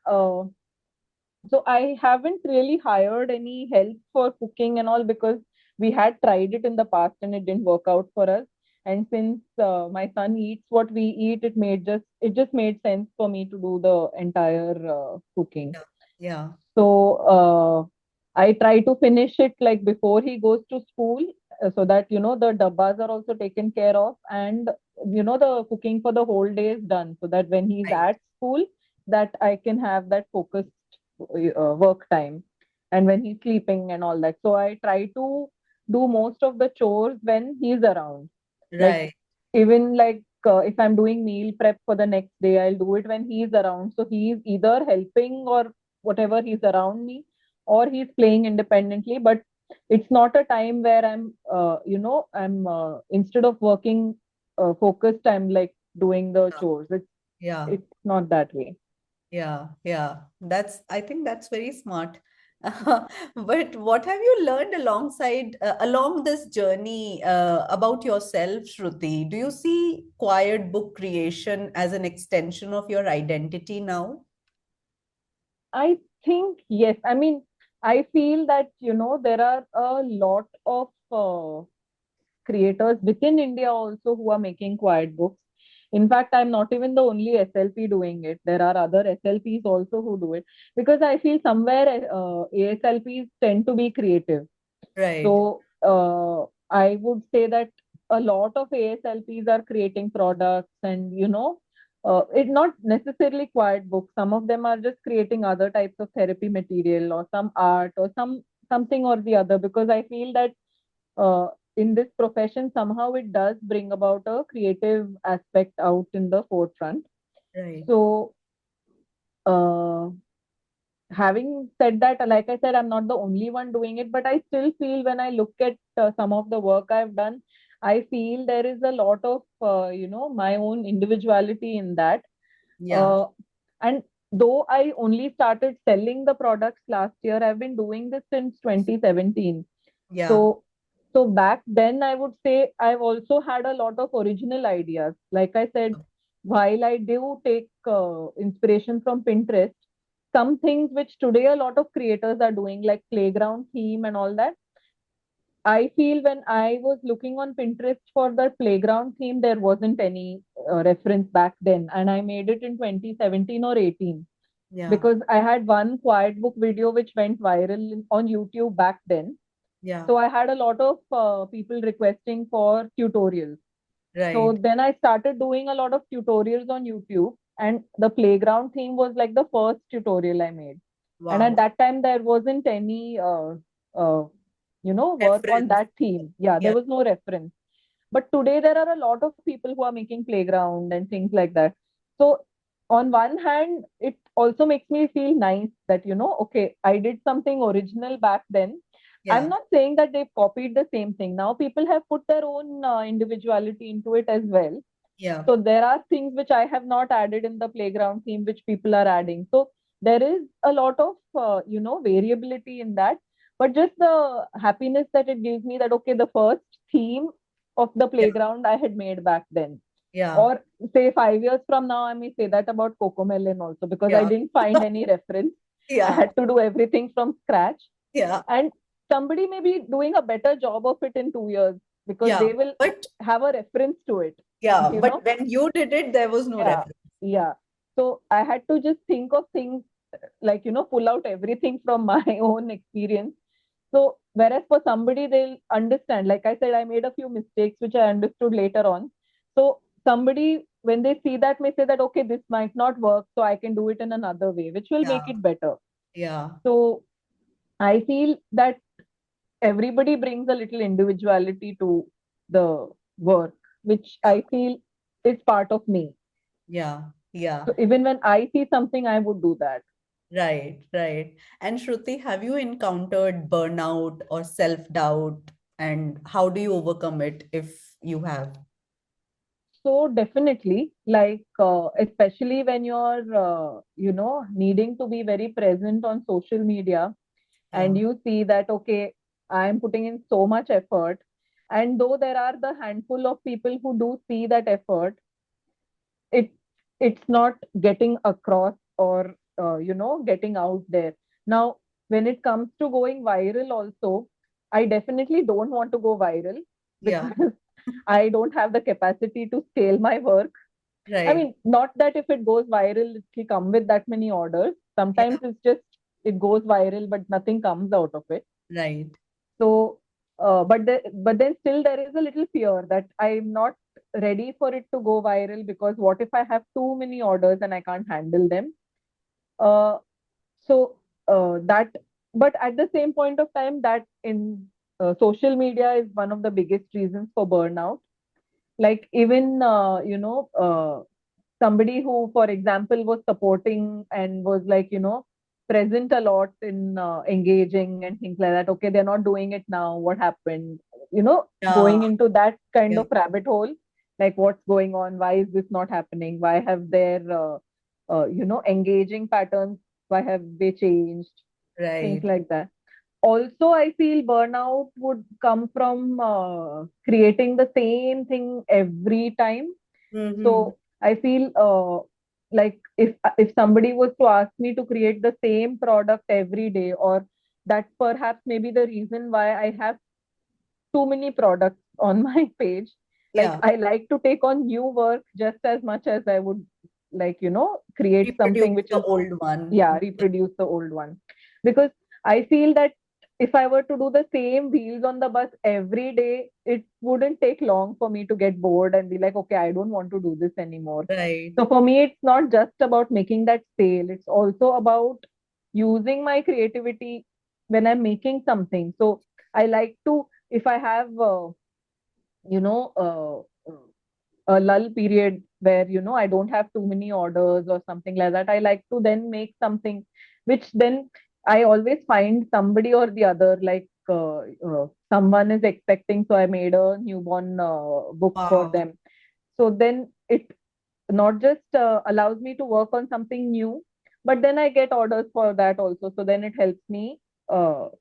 so I haven't really hired any help for cooking and all, because we had tried it in the past and it didn't work out for us. And since my son eats what we eat, it just made sense for me to do the entire cooking. yeah, yeah, So I try to finish it like before he goes to school. so that the dabbas are also taken care of, and the cooking for the whole day is done, so that when he's Right. at school, that I can have that focused work time, and when he's sleeping and all that. So I try to do most of the chores when he's around. Like, Right. even like if I'm doing meal prep for the next day, I'll do it when he's around. So he's either helping or whatever, he's around me, or he's playing independently. But it's not a time where I'm instead of working focused, I'm like doing the chores. Yeah. It's not that way. Yeah, yeah. I think that's very smart. But what have you learned along this journey about yourself, Shruti? Do you see quiet book creation as an extension of your identity now? I think yes. I mean, I feel that there are a lot of creators within India also who are making quiet books. In fact, I'm not even the only SLP doing it. There are other SLPs also who do it, because I feel somewhere ASLPs tend to be creative. Right, So I would say that a lot of ASLPs are creating products, and it's not necessarily quiet books. Some of them are just creating other types of therapy material, or some art, or something or the other. Because I feel that uh, in this profession, somehow it does bring about a creative aspect out in the forefront. right. So uh, having said that, like I said, I'm not the only one doing it, but I still feel when I look at some of the work I've done, I feel there is a lot of my own individuality in that. Yeah, uh, and though I only started selling the products last year, I've been doing this since 2017. yeah, So, so back then, I would say I've also had a lot of original ideas. Like I said, while I do take inspiration from Pinterest, some things which today a lot of creators are doing, like playground theme and all that, I feel when I was looking on Pinterest for the playground theme, there wasn't any reference back then. And I made it in 2017 or 18, yeah, because I had one quiet book video which went viral on YouTube back then. yeah. So I had a lot of people requesting for tutorials. So Right. then I started doing a lot of tutorials on YouTube, and the playground theme was like the first tutorial I made. And at Wow. that time, there wasn't any, work on Reference. that theme. Yeah, there Yeah, was no reference. But today, there are a lot of people who are making playground and things like that. So, on one hand, it also makes me feel nice that, okay, I did something original back then. I'm yeah, not saying that they've copied the same thing. Now, people have put their own individuality into it as well. yeah, So there are things which I have not added in the playground theme, which people are adding. So there is a lot of variability in that. But just the happiness that it gives me, that okay, the first theme of the yeah, playground I had made back then. yeah, Or say 5 years from now, I may say that about Cocomelon also, because I yeah, didn't find any reference. I yeah, had to do everything from scratch. yeah, And somebody may be doing a better job of it in 2 years, because yeah. they will But have a reference to it. yeah, You but know? when you did it, there was no Yeah, reference. yeah. So I had to just think of things, like, pull out everything from my own experience. So, whereas for somebody, they'll understand. Like I said, I made a few mistakes which I understood later on. So, somebody, when they see that, may say that, okay, this might not work, so I can do it in another way, which will make Yeah, it better. yeah, So, I feel that everybody brings a little individuality to the work, which yeah, I feel is part of me. yeah, yeah. So even when I see something, I would do that. Right, right. And Shruti, have you encountered burnout or self-doubt, and how do you overcome it if you have? So definitely, like especially when you're needing to be very present on social media, and Yeah, you see that okay, I am putting in so much effort, and though there are the handful of people who do see that effort, it it's not getting across, or getting out there. Now when it comes to going viral also, I definitely don't want to go viral, yeah, because I don't have the capacity to scale my work. I right. mean, not that if it goes viral, it will come with that many orders. Yeah, Sometimes it's just it goes viral, but nothing comes out of it. right. So but then still there is a little fear that I'm not ready for it to go viral, because what if I have too many orders and I can't handle them? Uh, so that, but at the same point of time, that in social media is one of the biggest reasons for burnout. Like even somebody who, for example, was supporting and was like, present a lot in engaging and things like that. Okay, they're not doing it now. What happened? Yeah, Going into that kind yeah, of rabbit hole, like what's going on? Why is this not happening? Why have their, engaging patterns? Why have they changed? Things right. like that. Also, I feel burnout would come from creating the same thing every time. Mm-hmm. So I feel like if somebody was to ask me to create the same product every day, or that's perhaps maybe the reason why I have too many products on my page. Like Yeah, I like to take on new work just as much as I would like, create reproduce something which the is, old one. yeah, reproduce the old one. Because I feel that if I were to do the same wheels on the bus every day, it wouldn't take long for me to get bored and be like, okay, I don't want to do this anymore. Right. So for me, it's not just about making that sale, it's also about using my creativity when I'm making something. So I like to, if I have, you know, a lull period where, I don't have too many orders or something like that, I like to then make something which then I always find somebody or the other, like someone is expecting, so I made a newborn book for Wow. them. So then it not just allows me to work on something new, but then I get orders for that also, so then it helps me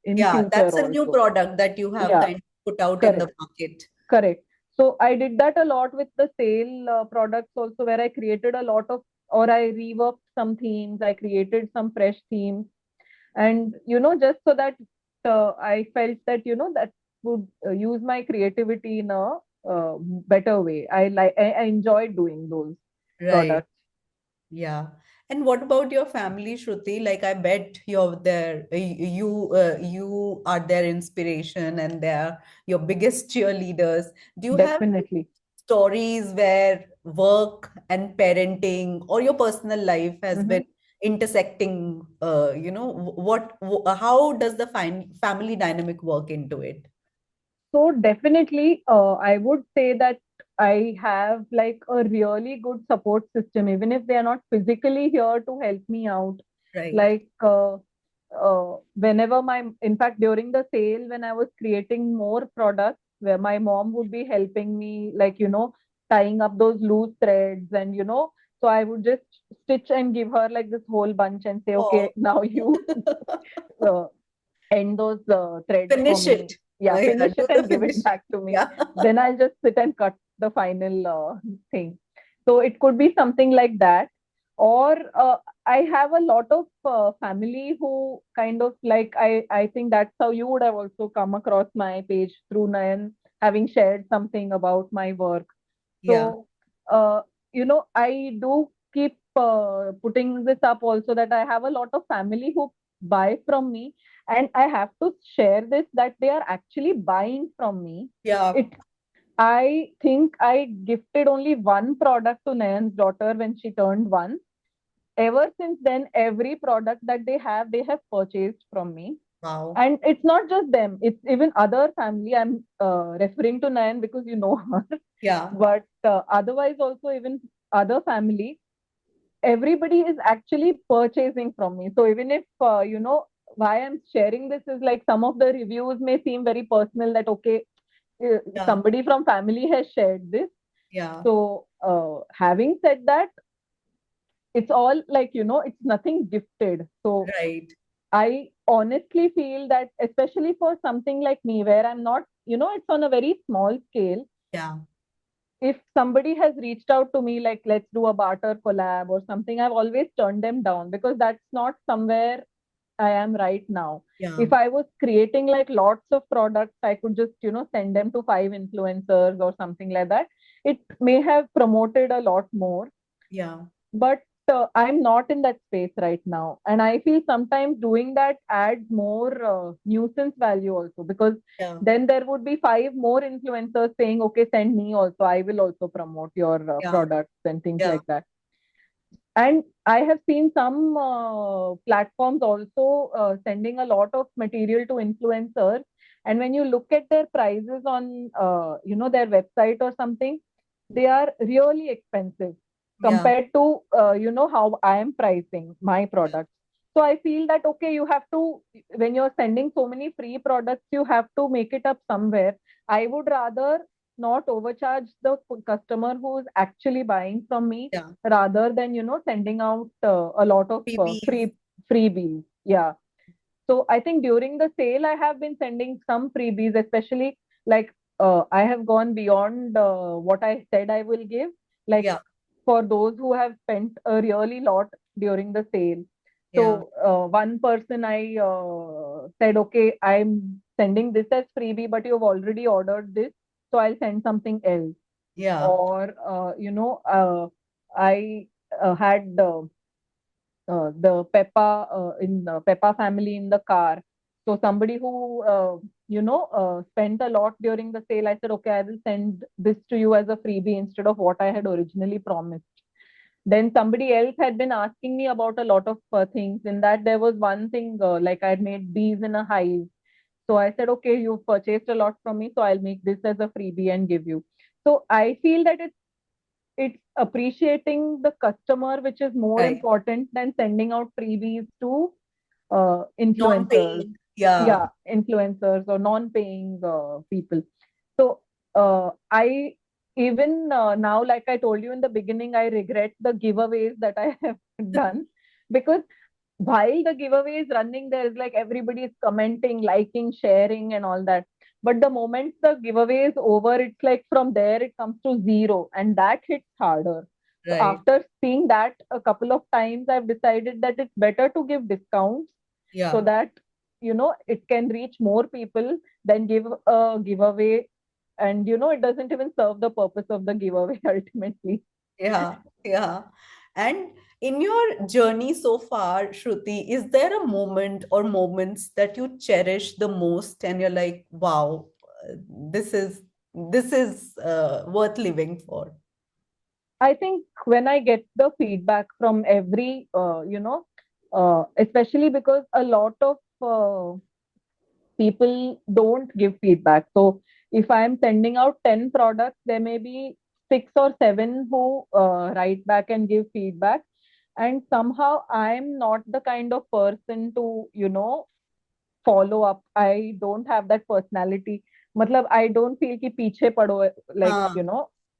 in Yeah, future that's a new also. product that you have Yeah, kind of put out in the correct. market. Correct. So I did that a lot with the sale products also, where I created a lot of, or I reworked some themes, I created some fresh themes, and just so that I felt that that would use my creativity in a better way. I enjoyed doing those Right. products. Yeah. And what about your family, Shruti? Like, I bet you're there, you are their inspiration and they're your biggest cheerleaders. Do you have Definitely. stories where work and parenting or your personal life has been Mhm. intersecting? How does the family dynamic work into it? So definitely, I would say that I have like a really good support system, even if they are not physically here to help me out. Right. Like whenever in fact, during the sale, when I was creating more products, where my mom would be helping me, like, tying up those loose threads, and, so I would just stitch and give her like this whole bunch and say, Oh. okay, now you uh, end those threads for Finish me. it. Yeah, Yeah, finish do it the and give it finishing. back to me. Yeah. Then I'll just sit and cut the final thing. So it could be something like that. Or I have a lot of family who kind of like, I think that's how you would have also come across my page through Nayan, having shared something about my work. Yeah. So, I do keep putting this up also, that I have a lot of family who buy from me, and I have to share this, that they are actually buying from me. Yeah. It, I think I gifted only one product to Nayan's daughter when she turned one. Ever since then, every product that they have purchased from me. Wow. And it's not just them, it's even other family. I'm referring to Nayan because you know her. Yeah. But otherwise also, even other family, everybody is actually purchasing from me. So even if why I'm sharing this is like, some of the reviews may seem very personal, that okay, Yeah. somebody from family has shared this. Yeah. So having said that, it's all like, it's nothing gifted. So Right. I honestly feel that, especially for something like me, where I'm not, it's on a very small scale. Yeah. If somebody has reached out to me, like, let's do a barter collab or something, I've always turned them down, because that's not somewhere I am right now. Yeah. If I was creating like lots of products, I could just, send them to 5 influencers or something like that. It may have promoted a lot more. Yeah. But I'm not in that space right now. And I feel sometimes doing that adds more nuisance value also, because Yeah. then there would be five more influencers saying, okay, send me also. I will also promote your Yeah. products and things Yeah. like that. And I have seen some platforms also sending a lot of material to influencers. And when you look at their prices on, their website or something, they are really expensive Yeah. compared to, how I am pricing my products. So I feel that, okay, you have to, when you're sending so many free products, you have to make it up somewhere. I would rather not overcharge the customer who is actually buying from me, Yeah. rather than sending out a lot of Freebies. freebies. Yeah. So I think during the sale I have been sending some freebies, especially like I have gone beyond what I said I will give, like Yeah. for those who have spent a really lot during the sale. Yeah. So one person I said, okay, I'm sending this as freebie, but you've already ordered this, so I'll send something else. Yeah. Or I had the Peppa in Peppa family in the car. So somebody who spent a lot during the sale, I said, okay, I will send this to you as a freebie instead of what I had originally promised. Then somebody else had been asking me about a lot of things. In that, there was one thing like I had made bees in a hive. So I said, okay, you've purchased a lot from me, so I'll make this as a freebie and give you. So I feel that it's appreciating the customer, which is more Right. important than sending out freebies to influencers. Non-paying. Yeah. Yeah, influencers or non-paying people. So I even now, like I told you in the beginning, I regret the giveaways that I have done, because while the giveaway is running, there is like everybody is commenting, liking, sharing, and all that. But the moment the giveaway is over, it's like from there it comes to zero, and that hits harder. So Right. after seeing that a couple of times, I've decided that it's better to give discounts so Yeah. that it can reach more people than give a giveaway, and it doesn't even serve the purpose of the giveaway ultimately. Yeah. Yeah. And in your journey so far, Shruti, is there a moment or moments that you cherish the most and you're like, wow, this is worth living for? I think when I get the feedback from every, especially because a lot of people don't give feedback. So if I'm sending out 10 products, there may be six or seven who write back and give feedback. And somehow I'm not the kind of person to, follow up. I don't have that personality. Matlab, I don't feel ki piche pado, like, Ah,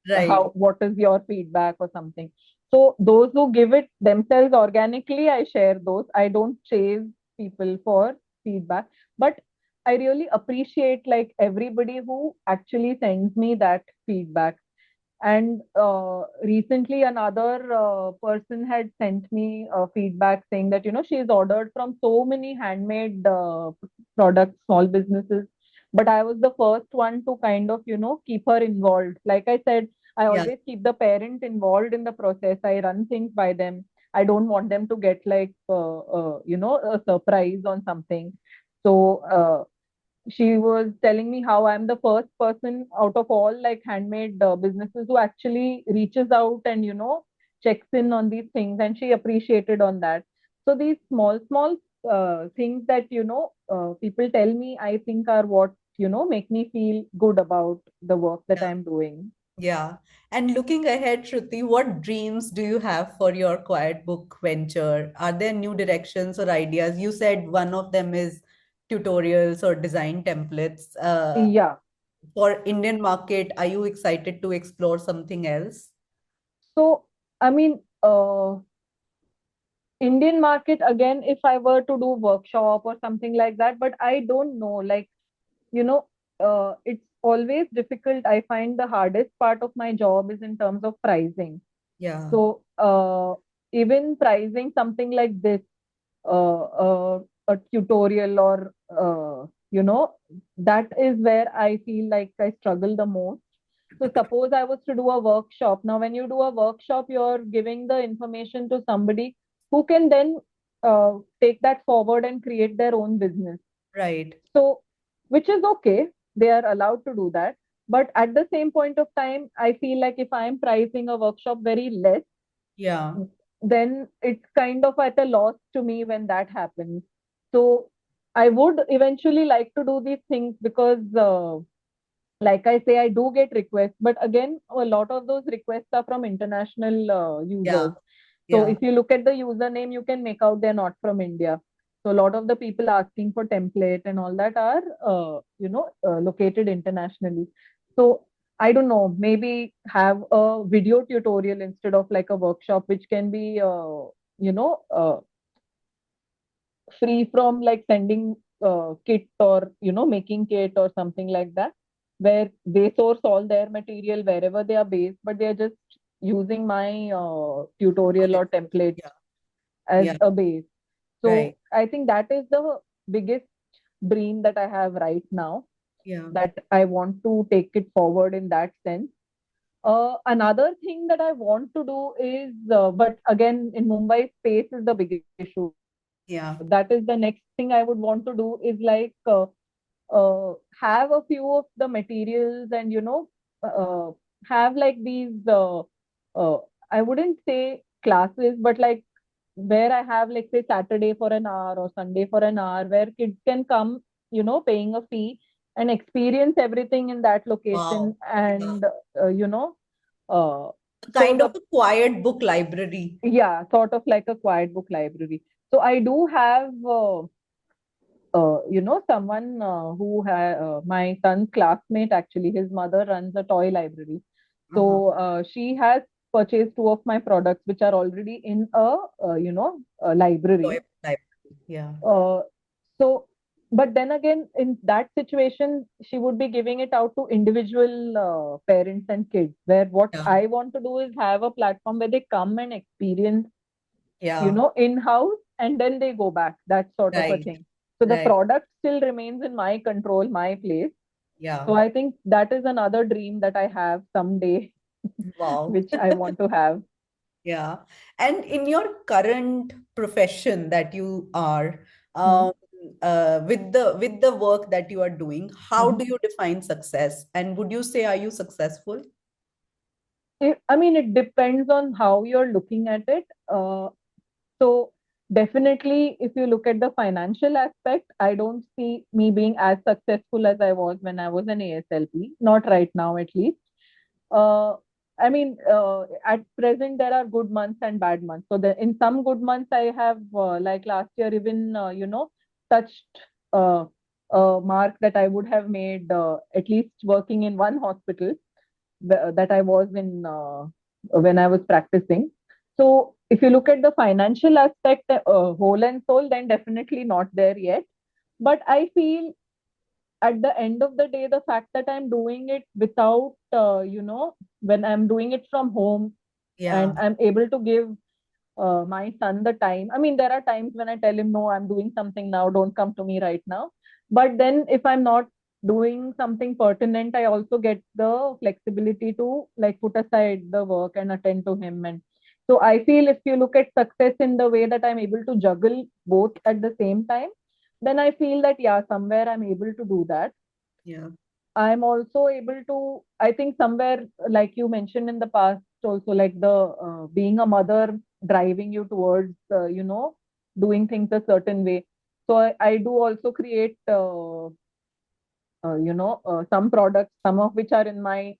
right. how, what is your feedback or something. So those who give it themselves organically, I share those. I don't chase people for feedback. But I really appreciate like everybody who actually sends me that feedback. And recently, another person had sent me feedback saying that, she's ordered from so many handmade products, small businesses. But I was the first one to kind of, keep her involved. Like I said, I Yeah. always keep the parent involved in the process. I run things by them. I don't want them to get like, a surprise on something. So, she was telling me how I'm the first person out of all like handmade businesses who actually reaches out and checks in on these things, and she appreciated on that. So these small things that people tell me, I think are what make me feel good about the work that Yeah. I'm doing. Yeah. And looking ahead, Shruti, what dreams do you have for your quiet book venture? Are there new directions or ideas? You said one of them is tutorials or design templates. Yeah. For Indian market, are you excited to explore something else? So I mean, Indian market again, if I were to do workshop or something like that, but I don't know, like, you know, it's always difficult. I find the hardest part of my job is in terms of pricing. Yeah. So even pricing something like this, a tutorial or, that is where I feel like I struggle the most. So suppose I was to do a workshop. Now, when you do a workshop, you're giving the information to somebody who can then take that forward and create their own business. Right. So, which is okay. They are allowed to do that. But at the same point of time, I feel like if I'm pricing a workshop very less, Yeah. then it's kind of at a loss to me when that happens. So I would eventually like to do these things because, like I say, I do get requests, but again, a lot of those requests are from international Yeah. users. So Yeah. if you look at the username, you can make out they're not from India. So a lot of the people asking for template and all that are, located internationally. So I don't know, maybe have a video tutorial instead of like a workshop, which can be, you know, uh, free from like sending kit or making kit or something like that, where they source all their material wherever they are based, but they are just using my tutorial or template Yeah. as Yeah. a base. Right. So I think that is the biggest dream that I have right now, Yeah. that I want to take it forward in that sense. Another thing that I want to do is, but again, in Mumbai, space is the biggest issue. That is Yeah. the next thing I would want to do is like have a few of the materials and, uh, have like these, uh, I wouldn't say classes, but like where I have, like, say, Saturday for an hour or Sunday for an hour, where kids can come, paying a fee and experience everything in that location Wow. Yeah. and, uh, so Kind of the a quiet book library. yeah, sort of like a quiet book library. So I do have, someone my son's classmate, actually, his mother runs a toy library. Uh-huh. So she has purchased two of my products, which are already in a library. Library. Yeah. Uh, so, but then again, in that situation, she would be giving it out to individual parents and kids. Where what Yeah. I want to do is have a platform where they come and experience, Yeah. in-house, and then they go back, that sort of a Right. thing. So the Right. product still remains in my control, my place. Yeah. So I think that is another dream that I have someday, Wow. which I want to have. Yeah. And in your current profession that you are, Hmm. um, with the work that you are doing, how Hmm. do you define success? And would you say, are you successful? I mean, it depends on how you're looking at it. So definitely, if you look at the financial aspect, I don't see me being as successful as I was when I was an ASLP. Not right now, at least. Uh, I mean, at present there are good months and bad months. So in some good months, I have, like last year, even, touched a mark that I would have made, at least working in one hospital that I was in, when I was practicing. So if you look at the financial aspect, whole and soul, then definitely not there yet. But I feel at the end of the day, the fact that I'm doing it without, when I'm doing it from home Yeah. and I'm able to give my son the time. I mean, there are times when I tell him, no, I'm doing something now, don't come to me right now. But then if I'm not doing something pertinent, I also get the flexibility to like put aside the work and attend to him. And so I feel if you look at success in the way that I'm able to juggle both at the same time, then I feel that, yeah, somewhere I'm able to do that. Yeah. I'm also able to, I think somewhere, like you mentioned in the past, also like the being a mother driving you towards, doing things a certain way. So I do also create, some products, some of which are in my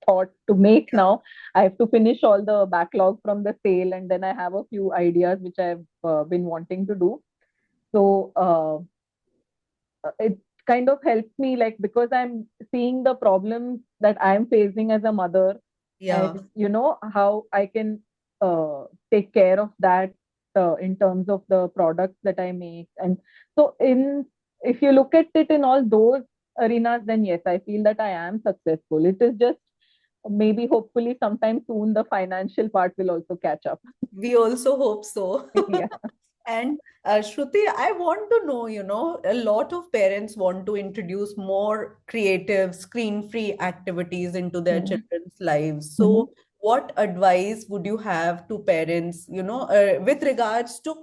thought to make now. I have to finish all the backlog from the sale, and then I have a few ideas which I've been wanting to do. So, it kind of helps me, like, because I'm seeing the problems that I'm facing as a mother, Yeah. and how I can take care of that, in terms of the products that I make. And so in if you look at it in all those arenas, then yes, I feel that I am successful. It is just maybe, hopefully, sometime soon the financial part will also catch up. We also hope so. Yeah. And Shruti, I want to know, a lot of parents want to introduce more creative, screen-free activities into their Mhm. children's lives. Mhm. So, what advice would you have to parents, with regards to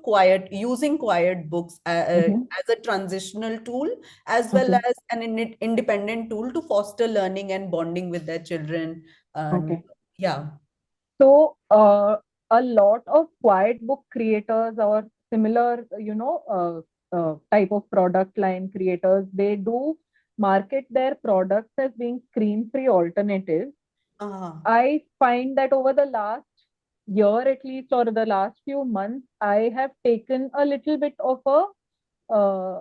using quiet books Mhm. as a transitional tool, as well Okay. as an independent tool to foster learning and bonding with their children? And Okay. yeah. So, a lot of quiet book creators or similar, type of product line creators, they do market their products as being screen-free alternatives. Ah, I find that over the last year, at least, or the last few months, I have taken a little bit of a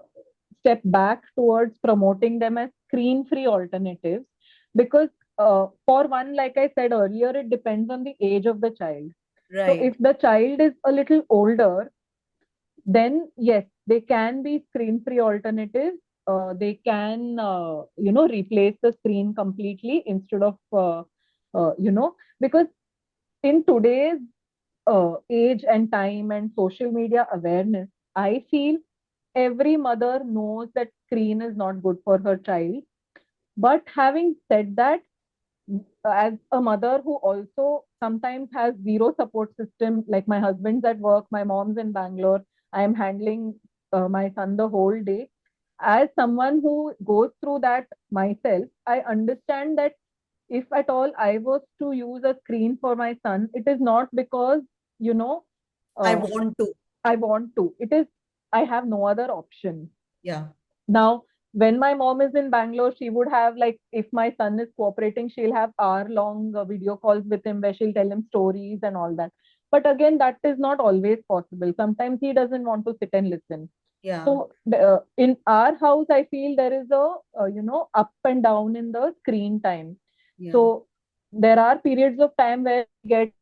step back towards promoting them as screen free alternatives because, for one, like I said earlier, it depends on the age of the child. So right, if the child is a little older, then yes, they can be screen free alternatives. They can, replace the screen completely instead of, because in today's age and time and social media awareness, I feel every mother knows that screen is not good for her child. But having said that, as a mother who also sometimes has zero support system, like my husband's at work, my mom's in Bangalore, I am handling my son the whole day. As someone who goes through that myself, I understand that if at all I was to use a screen for my son, it is not because, you know, I uh, want to. I want to. It is, I have no other option. Yeah, Now, when my mom is in Bangalore, she would have, like, if my son is cooperating, she'll have hour-long video calls with him where she'll tell him stories and all that. But again, that is not always possible. Sometimes he doesn't want to sit and listen. yeah, So in our house, I feel there is a, up and down in the screen time. yeah, So there are periods of time where we get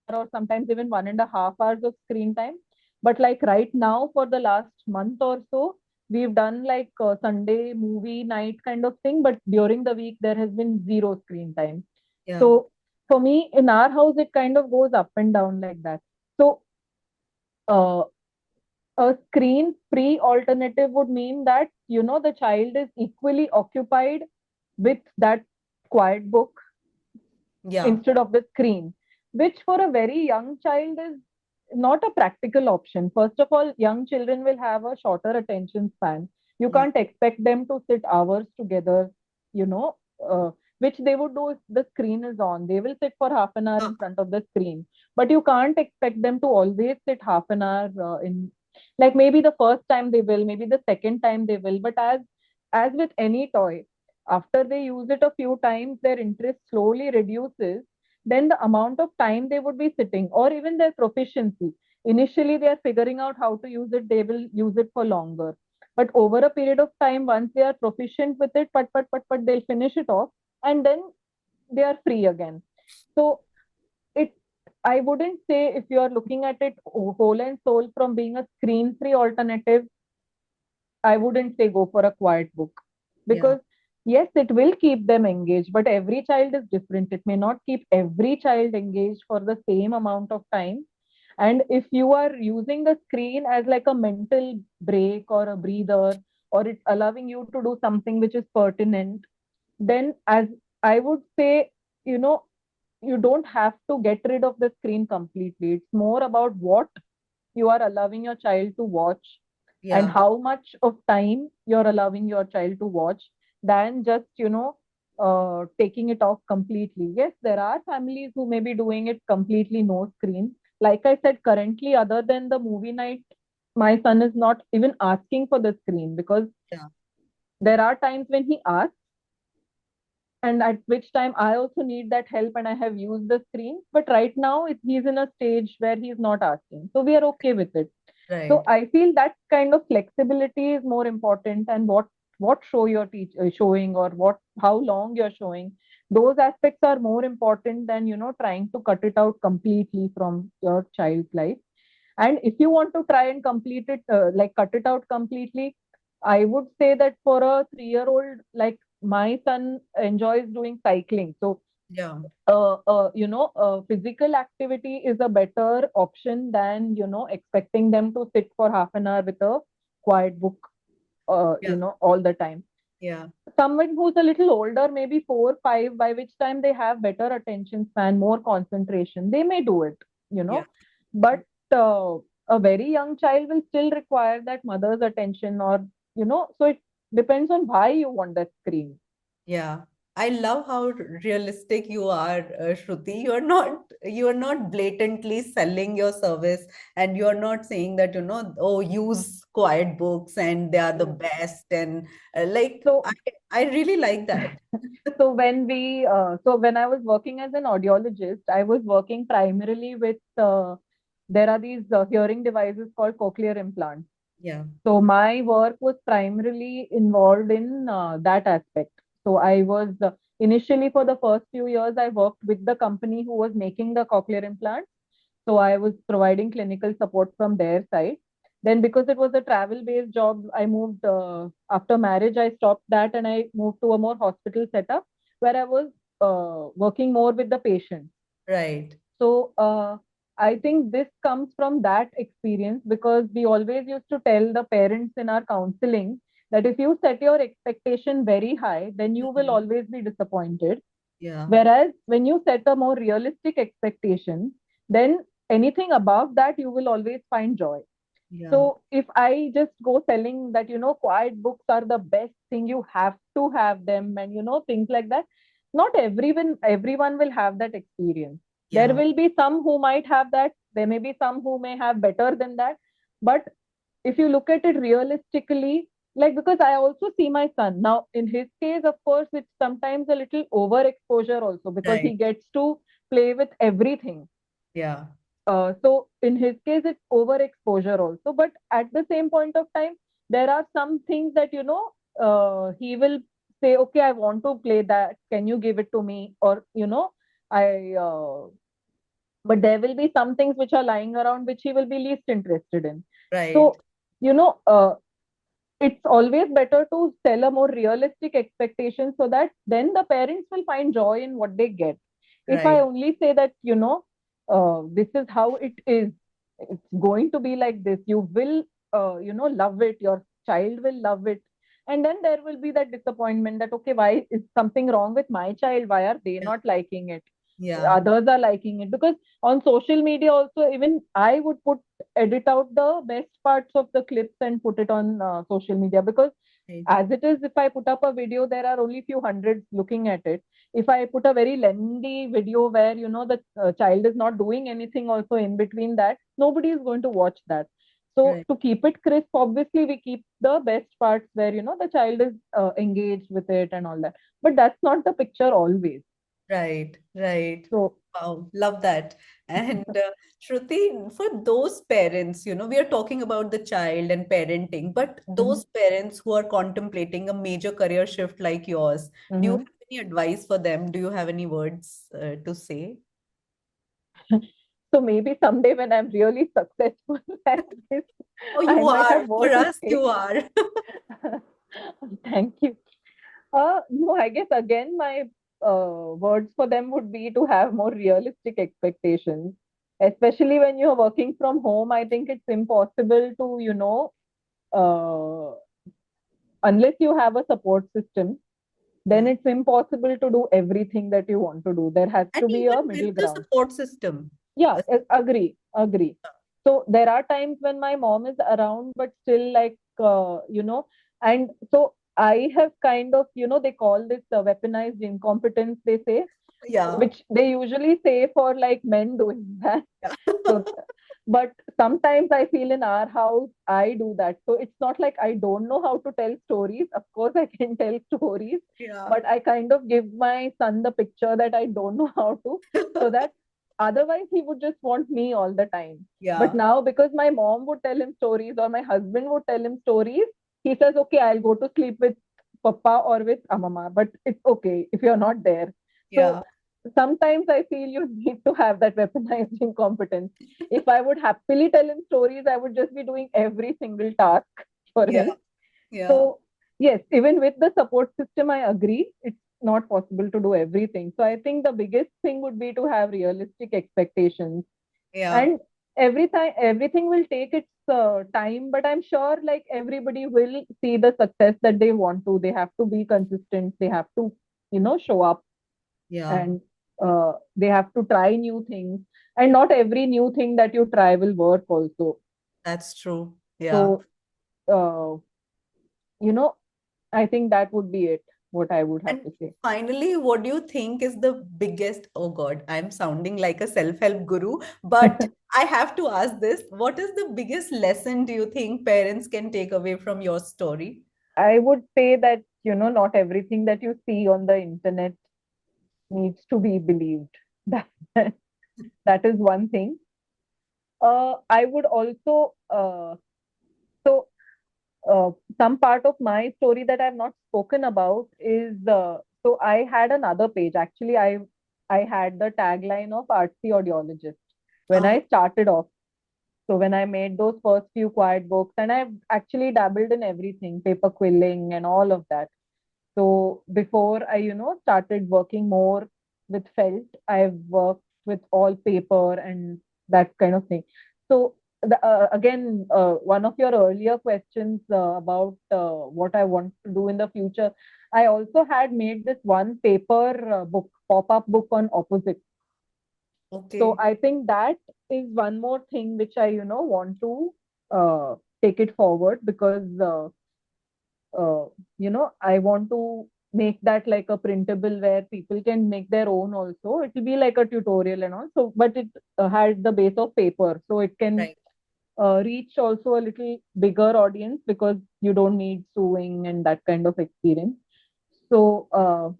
1 hour or sometimes even 1.5 hours of screen time. But like right now, for the last month or so, we've done like Sunday movie night kind of thing. But during the week, there has been zero screen time. yeah, So for me, in our house, it kind of goes up and down like that. So uh, a screen free alternative would mean that, the child is equally occupied with that quiet book yeah, instead of the screen, which for a very young child is not a practical option. First of all, young children will have a shorter attention span. You yeah. can't expect them to sit hours together, you know, which they would do if the screen is on. They will sit for half an hour Uh, in front of the screen, but you can't expect them to always sit half an hour in. Like maybe the first time they will, maybe the second time they will, but as with any toy, after they use it a few times, their interest slowly reduces. Then the amount of time they would be sitting, or even their proficiency. Initially, they are figuring out how to use it, they will use it for longer. But over a period of time, once they are proficient with it, they'll finish it off and then they are free again. So it, I wouldn't say if you are looking at it whole and soul from being a screen free alternative, I wouldn't say go for a quiet book yeah, because yes, it will keep them engaged, but every child is different. It may not keep every child engaged for the same amount of time. And if you are using the screen as like a mental break or a breather, or it's allowing you to do something which is pertinent, then as I would say, you know, you don't have to get rid of the screen completely. It's more about what you are allowing your child to watch and yeah, how much of time you're allowing your child to watch than just taking it off completely. Yes, there are families who may be doing it completely no screen. Like I said, currently, other than the movie night, my son is not even asking for the screen because yeah, there are times when he asks, and at which time I also need that help and I have used the screen. But right now, he's in a stage where he's not asking. So we are okay with it. So right, I feel that kind of flexibility is more important, and what show you're showing, or what how long you're showing. Those aspects are more important than trying to cut it out completely from your child's life. And if you want to try and complete it, like cut it out completely, I would say that for a 3-year-old, like my son enjoys doing cycling. So Yeah. Physical activity is a better option than, expecting them to sit for half an hour with a quiet book, Yeah. all the time. Yeah. Someone who's a little older, maybe 4, 5, by which time they have better attention span, more concentration, they may do it, you Yeah. know. But a very young child will still require that mother's attention, or, so it depends on why you want that screen. Yeah, I love how realistic you are, Shruti. You are not blatantly selling your service, and you are not saying that, oh, use quiet books and they are the best. And like, So I really like that. so when I was working as an audiologist, I was working primarily with there are these hearing devices called cochlear implants. Yeah, So my work was primarily involved in that aspect. So I was initially, for the first few years, I worked with the company who was making the cochlear implants. So I was providing clinical support from their side. Then, because it was a travel-based job, I moved after marriage. I stopped that and I moved to a more hospital setup where I was working more with the patient. right. So I think this comes from that experience, because we always used to tell the parents in our counseling that if you set your expectation very high, then you will Mhm. always be disappointed. Yeah, Whereas when you set a more realistic expectation, then anything above that you will always find joy. yeah, So if I just go selling that, quiet books are the best thing, you have to have them, and things like that, not everyone will have that experience. There yeah, will be some who might have that, there may be some who may have better than that. But if you look at it realistically, like, because I also see my son now, in his case, of course, it's sometimes a little overexposure also, because he right. gets to play with everything. Yeah, So in his case, it's overexposure also. But at the same point of time, there are some things that, he will say, okay, I want to play that. Can you give it to me? Or, I, but there will be some things which are lying around which he will be least interested in. right, So, you know, uh, it's always better to sell a more realistic expectation, so that then the parents will find joy in what they get. If I right. only say that, this is how it is, it's going to be like this, you will, love it, your child will love it. And then there will be that disappointment that, okay, why is something wrong with my child? Why are they Yeah, not liking it? yeah, Others are liking it. Because on social media also, even I would edit out the best parts of the clips and put it on social media, because right. as it is, if I put up a video, there are only few hundreds looking at it. If I put a very lengthy video where, the child is not doing anything also in between that, nobody is going to watch that. So Right. to keep it crisp, obviously we keep the best parts where, the child is engaged with it and all that. But that's not the picture always. Right, right. So Wow, love that. And Shruti, for those parents, we are talking about the child and parenting, but mhm, those parents who are contemplating a major career shift like yours, do you mhm. have any advice for them? Do you have any words to say? So maybe someday when I'm really successful at this, Oh, I you might are. have more For to us, say. you are. Thank you. No, I guess again, my words for them would be to have more realistic expectations, especially when you're working from home. I think it's impossible to, unless you have a support system, then Yeah. it's impossible to do everything that you want to do. There has And to be a even with middle the ground. support system. Yeah, uh, agree. So there are times when my mom is around, but still, like, and so I have kind of, they call this weaponized incompetence, they say, Yeah. which they usually say for like men doing that. Yeah. So, but sometimes I feel in our house, I do that. So it's not like I don't know how to tell stories. Of course, I can tell stories, Yeah. but I kind of give my son the picture that I don't know how to, so that otherwise he would just want me all the time. But Yeah. now, because my mom would tell him stories or my husband would tell him stories, he says, okay, I'll go to sleep with Papa or with Amama, but it's okay if you're not there. So Yeah. sometimes I feel you need to have that weaponized incompetence. If I would happily tell him stories, I would just be doing every single task for Yeah. him. Yeah. So, yes, even with the support system, I agree. It's not possible to do everything. So I think the biggest thing would be to have realistic expectations. Yeah, And everything will take its time, but I'm sure like everybody will see the success that they want to. They have to be consistent. They have to, show up, yeah, and they have to try new things. And not every new thing that you try will work also. that's true. Yeah. So, uh, you know, I think that would be it, what I would have And to say. finally, what do you think is the biggest? Oh God, I'm sounding like a self-help guru, but I have to ask this. What is the biggest lesson do you think parents can take away from your story? I would say that, not everything that you see on the internet needs to be believed. That, that is one thing. I would also, so some part of my story that I've not spoken about is, so I had another page. Actually, I had the tagline of artsy audiologist when Oh, I started off. So when I made those first few quiet books, and I've actually dabbled in everything, paper quilling and all of that. So before I, started working more with felt, I've worked with all paper and that kind of thing. So again, one of your earlier questions about what I want to do in the future, I also had made this one paper book, pop-up book on opposites. So okay. I think that is one more thing which I, want to take it forward, because uh, I want to make that like a printable where people can make their own also. It will be like a tutorial and all. So, but it had the base of paper, so it can Right. reach also a little bigger audience, because you don't need sewing and that kind of experience. So,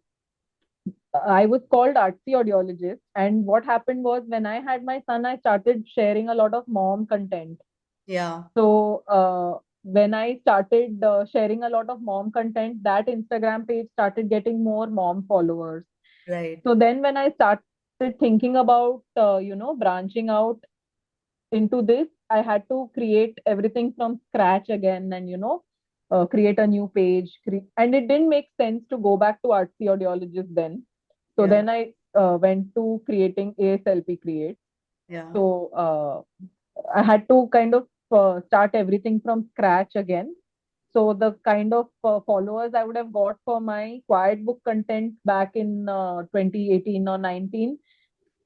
I was called artsy audiologist. And what happened was, when I had my son, I started sharing a lot of mom content. Yeah, So when I started sharing a lot of mom content, that Instagram page started getting more mom followers. right. So then when I started thinking about, branching out into this, I had to create everything from scratch again, and, create a new page. And it didn't make sense to go back to artsy audiologist then. So Yeah, then I went to creating ASLP Creates. yeah, So I had to kind of start everything from scratch again. So the kind of followers I would have got for my quiet book content back in 2018 or 19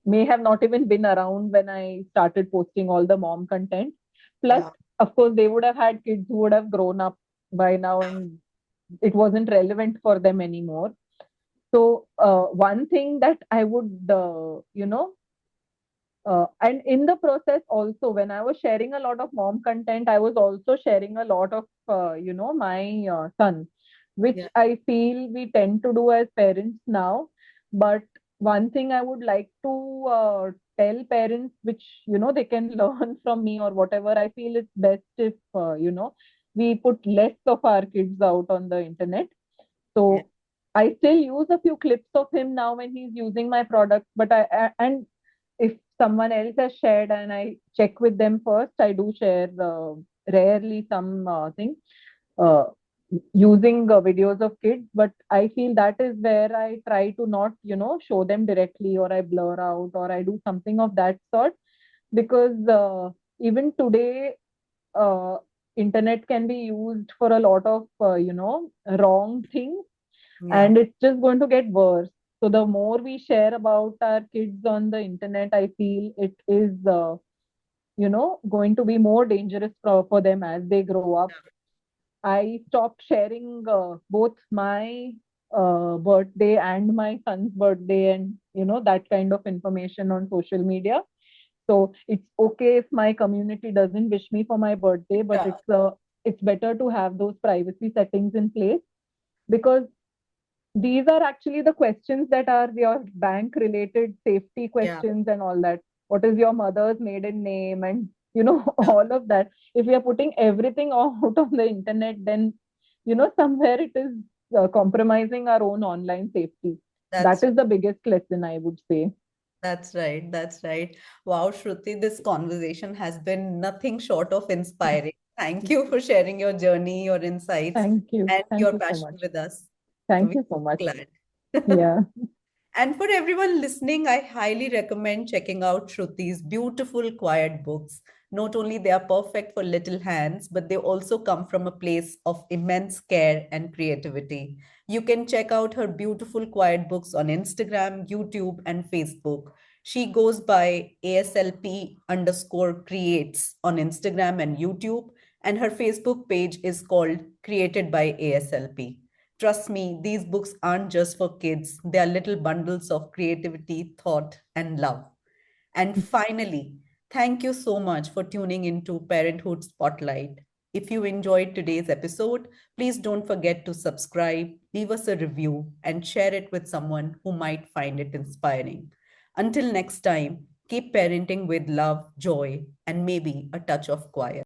may have not even been around when I started posting all the mom content. Plus, yeah, of course, they would have had kids who would have grown up by now, and it wasn't relevant for them anymore. So one thing that I would, and in the process also, when I was sharing a lot of mom content, I was also sharing a lot of, my son, which yeah, I feel we tend to do as parents now. But one thing I would like to tell parents, which, they can learn from me or whatever, I feel it's best if, we put less of our kids out on the internet. yeah. So I still use a few clips of him now when he's using my product, but and if someone else has shared and I check with them first, I do share rarely some things uh, using videos of kids. But I feel that is where I try to not, show them directly, or I blur out, or I do something of that sort, because even today, uh, internet can be used for a lot of, wrong things, Yeah. and it's just going to get worse. So the more we share about our kids on the internet, I feel it is, going to be more dangerous for them as they grow up. I stopped sharing both my birthday and my son's birthday, and, that kind of information on social media. So it's okay if my community doesn't wish me for my birthday, but Yeah, it's better to have those privacy settings in place, because these are actually the questions that are your bank related safety yeah, questions and all that. What is your mother's maiden name? And, yeah. all of that. If we are putting everything out on the internet, then, somewhere it is compromising our own online safety. That That's is the biggest lesson, I would say. That's right. That's right. Wow, Shruti, this conversation has been nothing short of inspiring. Thank you for sharing your journey, your insights, Thank you. and Thank your you so passion much. with us. Thank We're you so much. glad. Yeah. And for everyone listening, I highly recommend checking out Shruti's beautiful quiet books. Not only they are perfect for little hands, but they also come from a place of immense care and creativity. You can check out her beautiful quiet books on Instagram, YouTube, and Facebook. She goes by ASLP underscore creates on Instagram and YouTube, and her Facebook page is called Created by ASLP. Trust me, these books aren't just for kids, they are little bundles of creativity, thought, and love. And finally, thank you so much for tuning into Parenthood Spotlight. If you enjoyed today's episode, please don't forget to subscribe, leave us a review, and share it with someone who might find it inspiring. Until next time, keep parenting with love, joy, and maybe a touch of quiet.